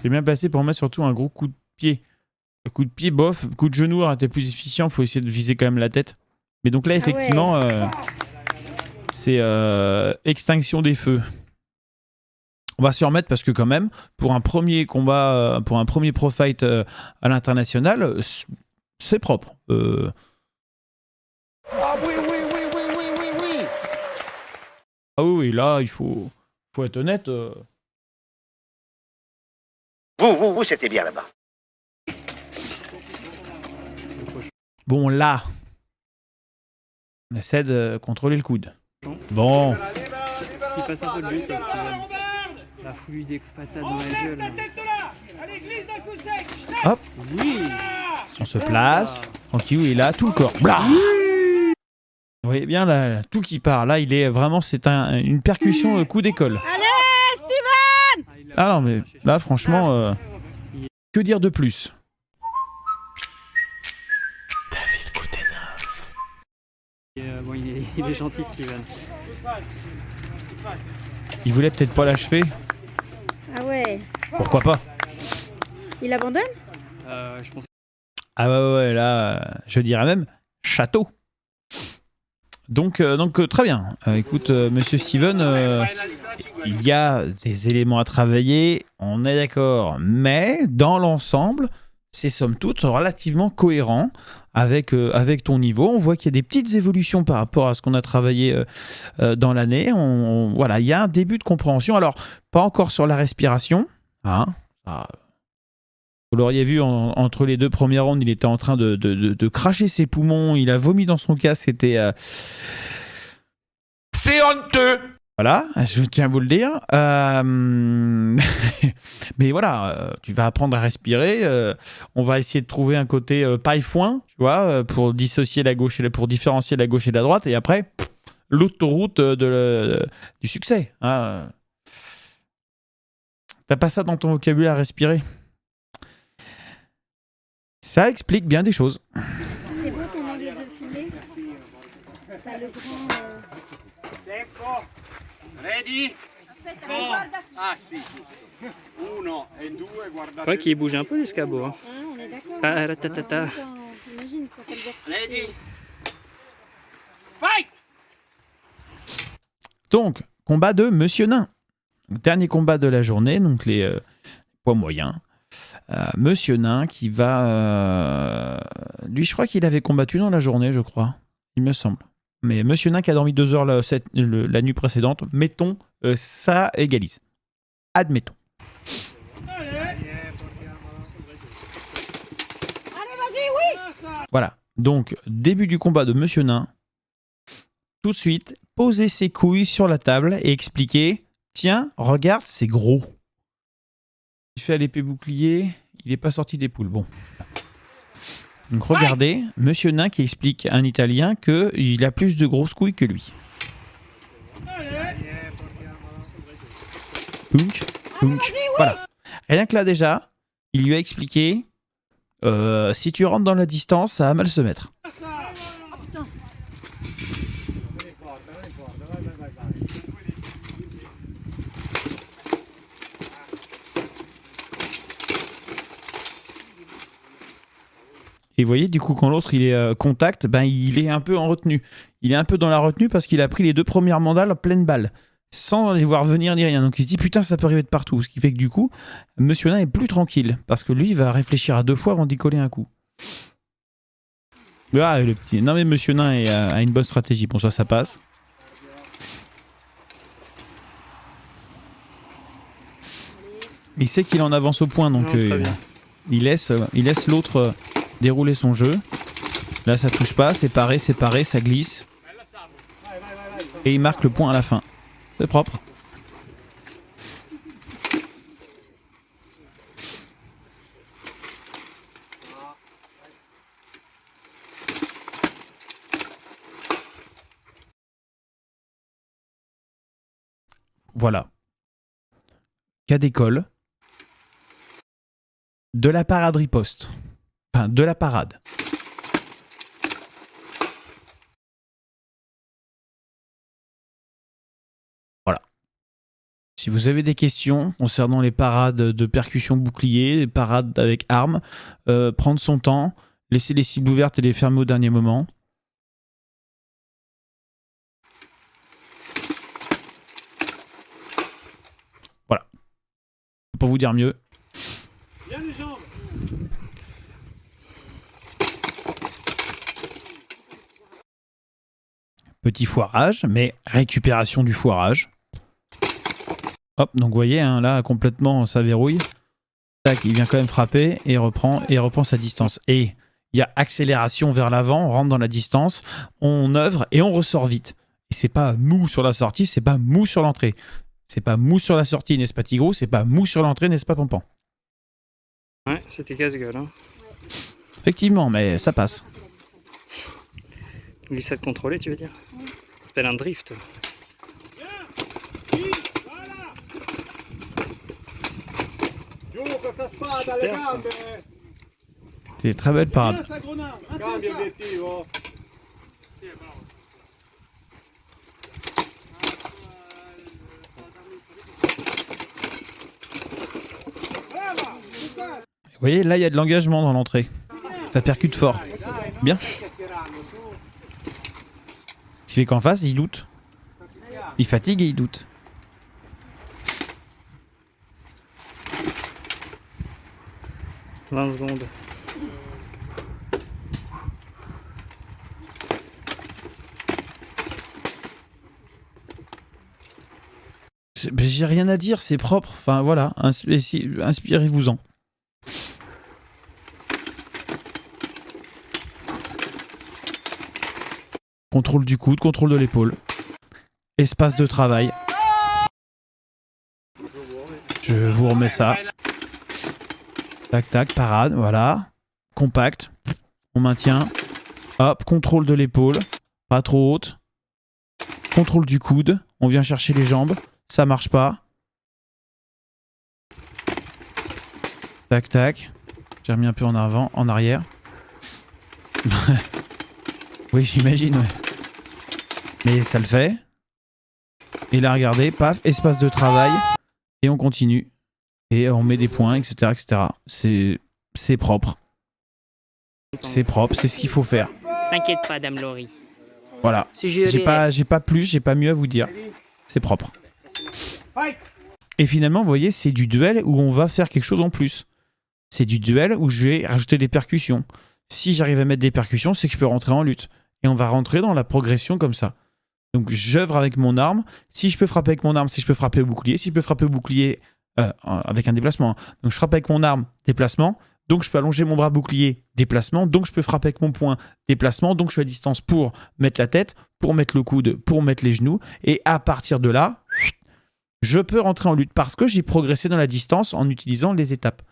J'ai bien placé pour mettre surtout un gros coup de pied. Un coup de pied, bof. Coup de genou aurait été plus efficient. Il faut essayer de viser quand même la tête. Mais donc là, effectivement, c'est extinction des feux. On va s'y remettre parce que quand même, pour un premier combat, pour un premier pro fight à l'international, c'est propre. Ah oui. Ah oui, là, il faut être honnête. Vous, c'était bien là-bas. Bon, là, on essaie de contrôler le coude. Bon. Il passe un peu de but, là, Steven. Il a foutu des patates dans la gueule. Allez, glisse d'un coup sec. Hop, Oui. on se place. Tranquille, et là, tout le corps. Blah. Vous voyez bien, là, tout qui part. Là, il est vraiment, c'est une percussion coup d'école. Allez, Steven! Ah non, mais là, franchement, que dire de plus? David Koutenov. Il est gentil, Steven. Il voulait peut-être pas l'achever. Ah ouais. Pourquoi pas? Il abandonne? Je pense. Ah ouais, là, je dirais même château. Donc très bien. Écoute, monsieur Steven, il y a des éléments à travailler, on est d'accord. Mais dans l'ensemble, c'est somme toute relativement cohérent avec ton niveau. On voit qu'il y a des petites évolutions par rapport à ce qu'on a travaillé dans l'année. Voilà, il y a un début de compréhension. Alors, pas encore sur la respiration. Hein, Vous l'auriez vu entre les deux premières rondes, il était en train de cracher ses poumons, il a vomi dans son casque, c'était... C'est honteux. Voilà, je tiens à vous le dire. Mais voilà, tu vas apprendre à respirer. On va essayer de trouver un côté paille-foin, tu vois, pour différencier la gauche et la droite. Et après, l'autoroute du succès. Hein. T'as pas ça dans ton vocabulaire, respirer. Ça explique bien des choses. C'est beau ton angle de filmer. T'as le grand... Ecco, ready? Ah sì, sì. Uno e due, Je guardate. crois qu'il bouge un peu jusqu'à bout. Hein. Ah, on est d'accord. Ah, ratatata. Imagine quand t'as le vertige. Ready? Fight! Donc, combat de Monsieur Nain. Dernier combat de la journée, donc les poids moyens. Monsieur Nain qui va... lui, je crois qu'il avait combattu dans la journée, je crois. Il me semble. Mais Monsieur Nain qui a dormi 2 heures la nuit précédente, mettons, ça égalise. Admettons. Voilà. Donc, début du combat de Monsieur Nain. Tout de suite, poser ses couilles sur la table et expliquer « Tiens, regarde, c'est gros. » Il fait à l'épée bouclier, il n'est pas sorti des poules. Bon. Donc regardez, Monsieur Nain qui explique à un Italien qu'il a plus de grosses couilles que lui. Punk, punk. Voilà. Rien que là déjà, il lui a expliqué si tu rentres dans la distance, ça va mal se mettre. Et vous voyez, du coup, quand l'autre il est contact, ben, il est un peu en retenue. Il est un peu dans la retenue parce qu'il a pris les 2 premières mandales en pleine balle, sans les voir venir ni rien. Donc il se dit, putain, ça peut arriver de partout. Ce qui fait que du coup, Monsieur Nain est plus tranquille, parce que lui, il va réfléchir à 2 fois avant d'y coller un coup. Ah, le petit... Non mais Monsieur Nain a une bonne stratégie. Bon, ça passe. Il sait qu'il en avance au point, donc il laisse l'autre... dérouler son jeu. Là, ça touche pas, c'est paré, ça glisse. Et il marque le point à la fin. C'est propre. Voilà. Cas d'école. De la parade riposte. Enfin, de la parade. Voilà. Si vous avez des questions concernant les parades de percussion bouclier, les parades avec armes, prendre son temps, laisser les cibles ouvertes et les fermer au dernier moment. Voilà. Pour vous dire mieux. Bien les jambes. Petit foirage, mais récupération du foirage. Hop, donc vous voyez, hein, là, complètement, ça verrouille. Tac, il vient quand même frapper et reprend sa distance. Et il y a accélération vers l'avant, on rentre dans la distance, on œuvre et on ressort vite. Et c'est pas mou sur la sortie, c'est pas mou sur l'entrée. C'est pas mou sur la sortie, n'est-ce pas Tigrou? C'est pas mou sur l'entrée, n'est-ce pas Pampan? Ouais, c'était casse-gueule. Hein. Effectivement, mais ça passe. Glissade contrôlée, tu veux dire? Ça s'appelle un drift. C'est très belle parade. Vous voyez, là, il y a de l'engagement dans l'entrée. Ça percute fort. Bien. Ce qui fait qu'en face, il doute. Il fatigue et il doute. « 20 secondes. J'ai rien à dire, c'est propre. Enfin voilà, inspirez-vous-en. Contrôle du coude, contrôle de l'épaule. Espace de travail. Je vous remets ça. Tac, tac, parade, voilà. Compact. On maintient. Hop, contrôle de l'épaule. Pas trop haute. Contrôle du coude. On vient chercher les jambes. Ça marche pas. Tac, tac. J'ai remis un peu en avant, en arrière. Oui, j'imagine, ouais. Mais ça le fait. Et là, regardez, paf, espace de travail. Et on continue. Et on met des points, etc., etc. C'est propre. C'est propre, c'est ce qu'il faut faire. T'inquiète pas, Dame Laurie. Voilà. J'ai pas plus, j'ai pas mieux à vous dire. C'est propre. Et finalement, vous voyez, c'est du duel où on va faire quelque chose en plus. C'est du duel où je vais rajouter des percussions. Si j'arrive à mettre des percussions, c'est que je peux rentrer en lutte. Et on va rentrer dans la progression comme ça. Donc j'œuvre avec mon arme. Si je peux frapper avec mon arme, si je peux frapper au bouclier. Si je peux frapper au bouclier avec un déplacement. Donc je frappe avec mon arme, déplacement. Donc je peux allonger mon bras bouclier, déplacement. Donc je peux frapper avec mon poing, déplacement. Donc je suis à distance pour mettre la tête, pour mettre le coude, pour mettre les genoux. Et à partir de là, je peux rentrer en lutte parce que j'ai progressé dans la distance en utilisant les étapes.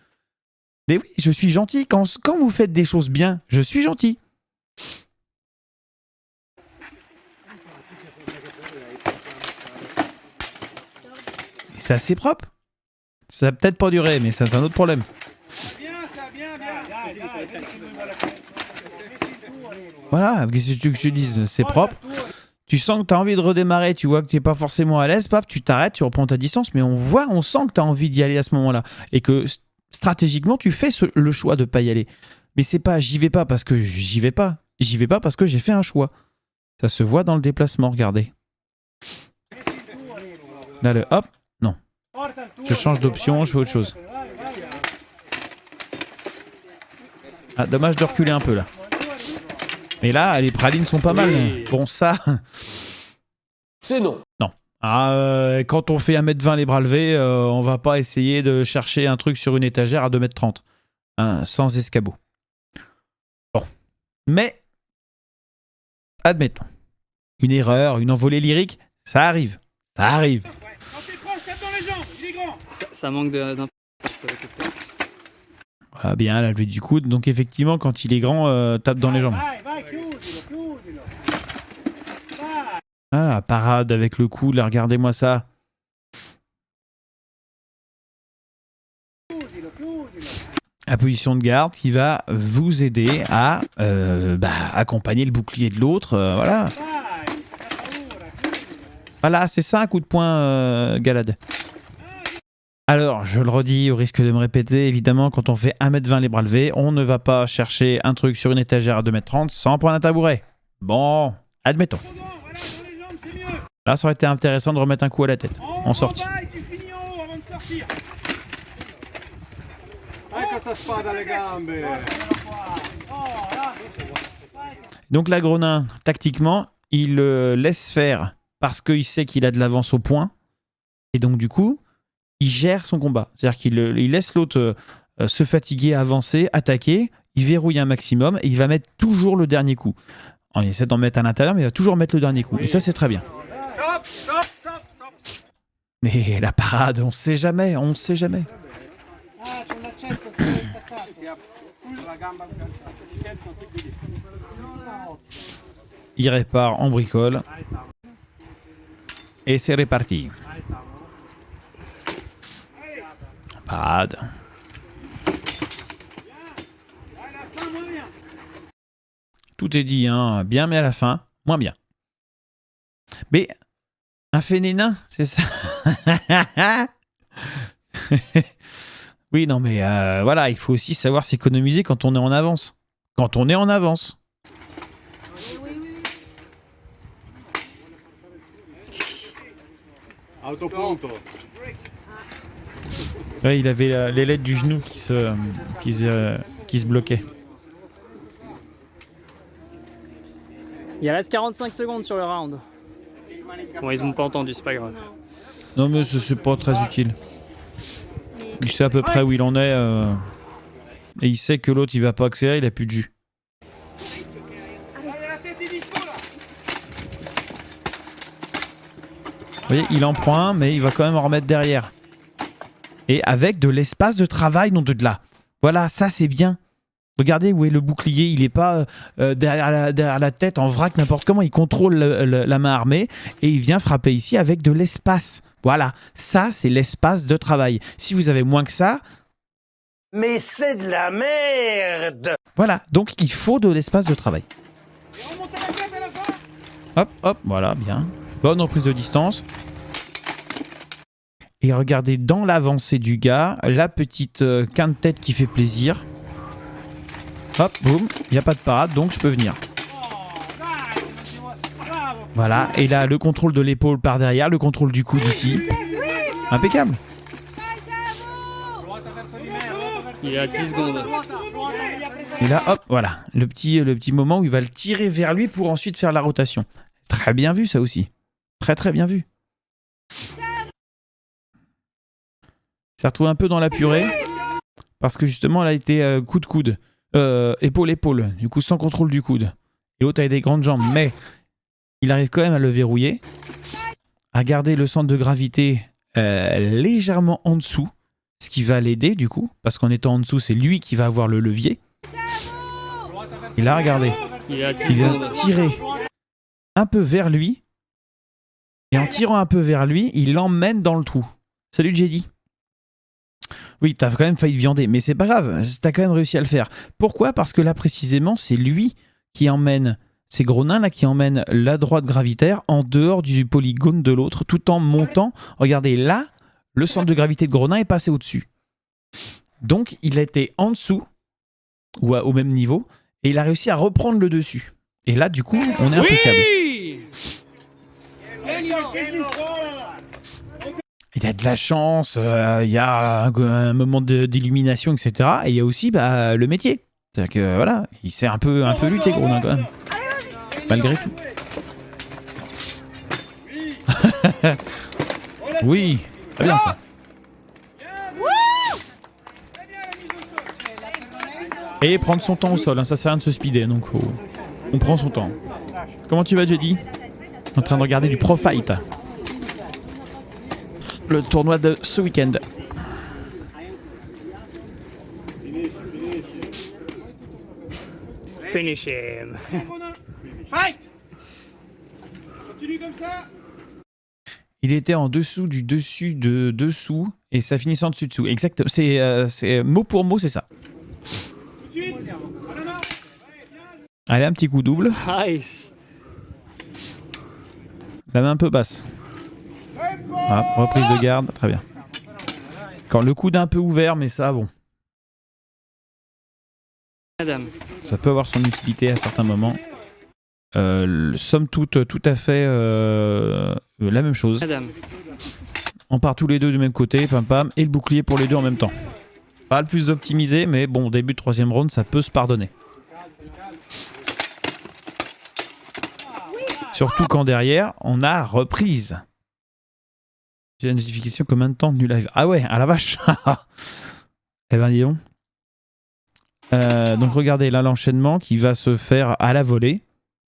Mais oui, je suis gentil. Quand vous faites des choses bien, je suis gentil. C'est assez propre. Ça va peut-être pas durer, mais c'est un autre problème. Voilà, qu'est-ce que tu veux que je te dise? C'est propre. Tu sens que tu as envie de redémarrer, tu vois que tu n'es pas forcément à l'aise, paf, tu t'arrêtes, tu reprends ta distance, mais on sent que tu as envie d'y aller à ce moment-là. Et que stratégiquement, tu fais le choix de ne pas y aller. Mais c'est pas j'y vais pas parce que j'y vais pas. J'y vais pas parce que j'ai fait un choix. Ça se voit dans le déplacement, regardez. Là, le hop, non. Je change d'option, je fais autre chose. Ah, dommage de reculer un peu là. Mais là, les pralines sont pas mal. Bon, ça... C'est non. Non. Ah, quand on fait 1m20 les bras levés, on va pas essayer de chercher un truc sur une étagère à 2m30. Hein, sans escabeau. Bon. Mais, admettons. Une erreur, une envolée lyrique, ça arrive. Ça arrive. Ça manque d'un... Voilà, bien, la levée du coude. Donc effectivement, quand il est grand, tape dans les jambes. Ah, parade avec le coude, là, regardez-moi ça. La position de garde qui va vous aider à accompagner le bouclier de l'autre. Voilà. Voilà, c'est ça un coup de poing, Galad. Alors, je le redis, au risque de me répéter, évidemment, quand on fait 1m20 les bras levés, on ne va pas chercher un truc sur une étagère à 2m30 sans prendre un tabouret. Bon, admettons. Là, ça aurait été intéressant de remettre un coup à la tête, en sortie. Donc la Grenin, tactiquement, il laisse faire parce qu'il sait qu'il a de l'avance au point. Et donc du coup, il gère son combat. C'est-à-dire qu'il laisse l'autre se fatiguer, avancer, attaquer. Il verrouille un maximum et il va mettre toujours le dernier coup. Il essaie d'en mettre à l'intérieur, mais il va toujours mettre le dernier coup. Et ça, c'est très bien. Mais la parade, on sait jamais, on ne sait jamais. Il répare, on bricole. Et c'est reparti. Parade. Tout est dit, hein. Bien, mais à la fin, moins bien. Mais un fénénin, c'est ça. Oui, non, mais voilà, il faut aussi savoir s'économiser quand on est en avance. Quand on est en avance. Ouais, il avait les lettres du genou qui se bloquaient. Il reste 45 secondes sur le round. Bon, ils m'ont pas entendu, c'est pas grave. Non, mais c'est pas très utile. Il sait à peu près où il en est. Et il sait que l'autre, il va pas accélérer, il a plus de jus. Vous voyez, il en prend un, mais il va quand même en remettre derrière. Et avec de l'espace de travail, non de là. Voilà, ça c'est bien. Regardez où est le bouclier, il n'est pas derrière la tête en vrac n'importe comment, il contrôle la main armée et il vient frapper ici avec de l'espace. Voilà, ça c'est l'espace de travail. Si vous avez moins que ça... Mais c'est de la merde! Voilà, donc il faut de l'espace de travail. Hop, hop, voilà, bien. Bonne reprise de distance. Et regardez dans l'avancée du gars, la petite quinte tête qui fait plaisir. Hop, boum, il n'y a pas de parade, donc je peux venir. Voilà, et là, le contrôle de l'épaule par derrière, le contrôle du coude ici. Impeccable. Il est à 10 secondes. Et là, hop, voilà, le petit moment où il va le tirer vers lui pour ensuite faire la rotation. Très bien vu, ça aussi. Très, très bien vu. Il s'est retrouvé un peu dans la purée, parce que justement, elle a été coude-coude. Épaule-épaule, du coup sans contrôle du coude. Et l'autre a des grandes jambes, mais il arrive quand même à le verrouiller, à garder le centre de gravité légèrement en dessous, ce qui va l'aider du coup, parce qu'en étant en dessous, c'est lui qui va avoir le levier. Et là, regardez, il va tirer un peu vers lui, et en tirant un peu vers lui, il l'emmène dans le trou. Salut JD. Oui, t'as quand même failli te viander, mais c'est pas grave, t'as quand même réussi à le faire. Pourquoi ? Parce que là, précisément, c'est lui qui emmène, ces gros nains là, qui emmènent la droite gravitaire en dehors du polygone de l'autre, tout en montant. Regardez, là, le centre de gravité de gros nain est passé au-dessus. Donc, il a été en dessous, ou au même niveau, et il a réussi à reprendre le dessus. Et là, du coup, on est impeccable. Il y a de la chance, il y a un moment d'illumination, etc. Et il y a aussi le métier. C'est-à-dire que voilà, il s'est un peu lutté, gros nain, quand même. Malgré tout. Oui, très bien ça. Et prendre son temps au sol, hein, ça sert à rien de se speeder, donc on prend son temps. Comment tu vas, JD ? En train de regarder du Pro Fight. Le tournoi de ce week-end. Finish him. Fight. Continue comme ça. Il était en dessous du dessus de dessous et ça finissait en dessus dessous. Exactement. C'est mot pour mot, c'est ça. Allez, un petit coup double. Nice. La main un peu basse. Ah, reprise de garde, très bien. Quand le coude un peu ouvert, mais ça, bon. Madame. Ça peut avoir son utilité à certains moments. Somme toute, tout à fait la même chose. Madame. On part tous les deux du même côté, pam pam, et le bouclier pour les deux en même temps. Pas le plus optimisé, mais bon, début de troisième round, ça peut se pardonner. Surtout quand derrière, on a reprise. J'ai la notification combien de temps du live. Ah ouais, à la vache. Eh ben dis donc. Donc regardez là l'enchaînement qui va se faire à la volée.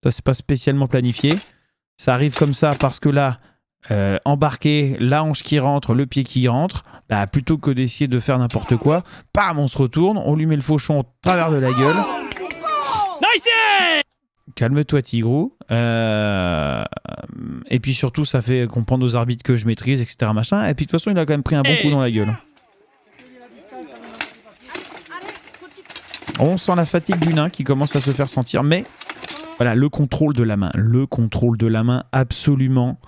Ça c'est pas spécialement planifié. Ça arrive comme ça parce que là, embarqué, la hanche qui rentre, le pied qui rentre, bah, plutôt que d'essayer de faire n'importe quoi, bam, on se retourne, on lui met le fauchon au travers de la gueule. Nice! Calme-toi Tigrou. Et puis surtout ça fait comprendre aux arbitres que je maîtrise, etc. Machin. Et puis de toute façon il a quand même pris un bon coup dans la gueule. On sent la fatigue du nain qui commence à se faire sentir, mais voilà, le contrôle de la main. Le contrôle de la main, absolument.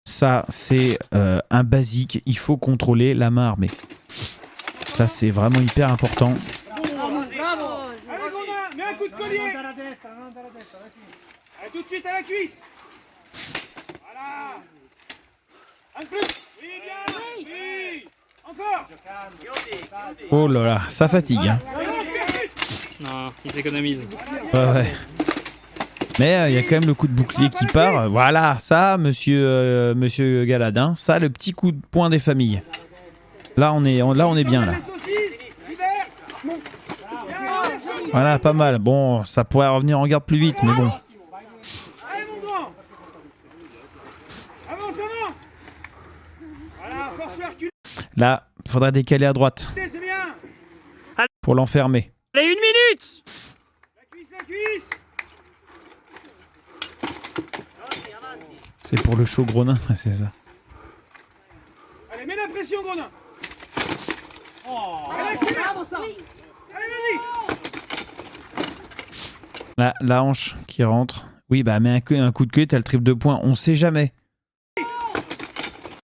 Ça, c'est un basique. Il faut contrôler la main armée. Ça, c'est vraiment hyper important. Allez, Gondin, mets un coup de collier. Allez, tout de suite à la cuisse. Voilà. Un plus. Oui, bien. Oui. Encore. Oh là là, ça fatigue. Hein. Non, il s'économise. Ouais. Mais il y a quand même le coup de bouclier qui part. Voilà, ça, monsieur Galadin. Ça, le petit coup de poing des familles. Là, on est bien, là. Voilà, pas mal. Bon, ça pourrait revenir en garde plus vite, mais bon. Allez, mon grand. Avance, avance. Voilà, force-le à reculer, Là, il faudra décaler à droite c'est bien. pour l'enfermer. Allez, 1 minute. La cuisse. C'est pour le show Gronin, c'est ça. Allez, mets la pression, Gronin. Allez, accélère. Allez, vas-y. Là, la hanche qui rentre. Oui, bah, mets un coup de queue, t'as le triple de points. On sait jamais.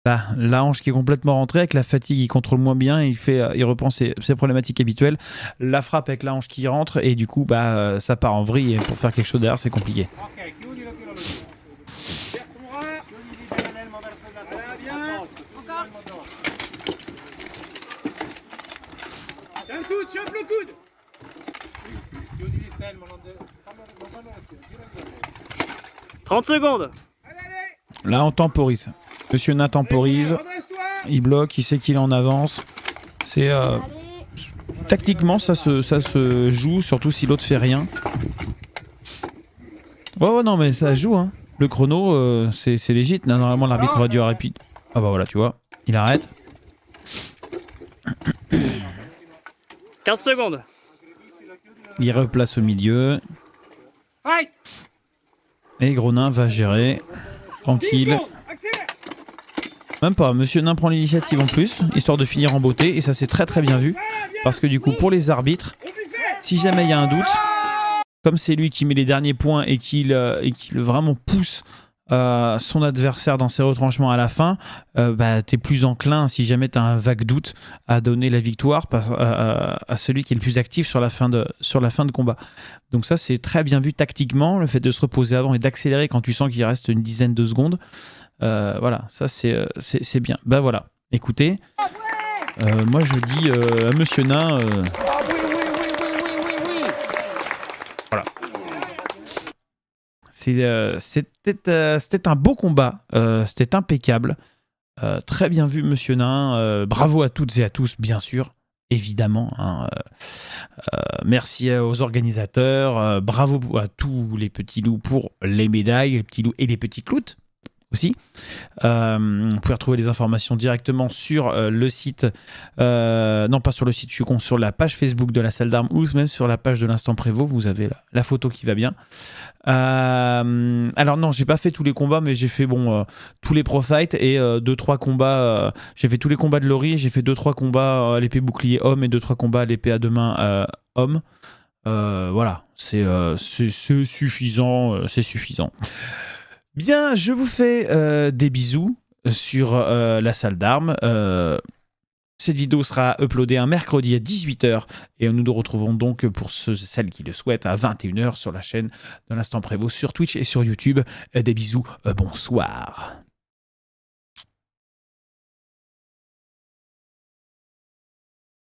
Là, la hanche qui est complètement rentrée, avec la fatigue, il contrôle moins bien, il reprend ses problématiques habituelles. La frappe avec la hanche qui rentre, et du coup, bah, ça part en vrille, et pour faire quelque chose derrière, c'est compliqué. Ok, chiudi lo tiro lungo. Tire ton bras. Chiudi l'elmo verso il lato. Voilà, bien. Encore. Tiens le coude, chope le coude. Chiudi l'elmo, non fallo respirare. Gira il lato. 30 secondes. Allez, allez. Là, on temporise. Monsieur Nain temporise, Redresse-toi. il bloque, il sait qu'il est en avance. C'est tactiquement, ça se joue, surtout si l'autre fait rien. Ouais, non, mais ça joue, hein. Le chrono, c'est légit. Normalement, l'arbitre aurait dû arrêter. Ah bah voilà, tu vois, il arrête. 15 secondes. Il replace au milieu. Fight. Et Gronin va gérer. Tranquille. Accélère. Même pas, Monsieur Nain prend l'initiative en plus, histoire de finir en beauté, et ça c'est très très bien vu. Parce que du coup, pour les arbitres, si jamais il y a un doute, comme c'est lui qui met les derniers points et qu'il vraiment pousse son adversaire dans ses retranchements à la fin, bah, t'es plus enclin, si jamais t'as un vague doute, à donner la victoire à celui qui est le plus actif sur la fin de combat. Donc ça c'est très bien vu tactiquement, le fait de se reposer avant et d'accélérer quand tu sens qu'il reste une dizaine de secondes. Voilà, ça c'est bien. Bah voilà, écoutez, moi je dis à Monsieur Nain... Voilà. C'était un beau combat, c'était impeccable. Très bien vu, Monsieur Nain. Bravo à toutes et à tous, bien sûr, évidemment. Hein. Merci aux organisateurs. Bravo à tous les petits loups pour les médailles, les petits loups et les petites loutes aussi. Vous pouvez retrouver les informations directement sur le site, non pas sur le site, je suis con, sur la page Facebook de la salle d'armes ou même sur la page de l'Instant Prévost, vous avez la photo qui va bien. Alors non, j'ai pas fait tous les combats, mais j'ai fait tous les pro fights et 2-3 combats, j'ai fait tous les combats de Laurie, j'ai fait 2-3 combats à l'épée bouclier homme et 2-3 combats à l'épée à deux mains homme. Voilà, c'est suffisant, c'est suffisant. Bien, je vous fais des bisous sur la salle d'armes. Cette vidéo sera uploadée un mercredi à 18h et nous nous retrouvons donc pour celles qui le souhaitent à 21h sur la chaîne de l'Instant Prévost sur Twitch et sur YouTube. Des bisous, bonsoir.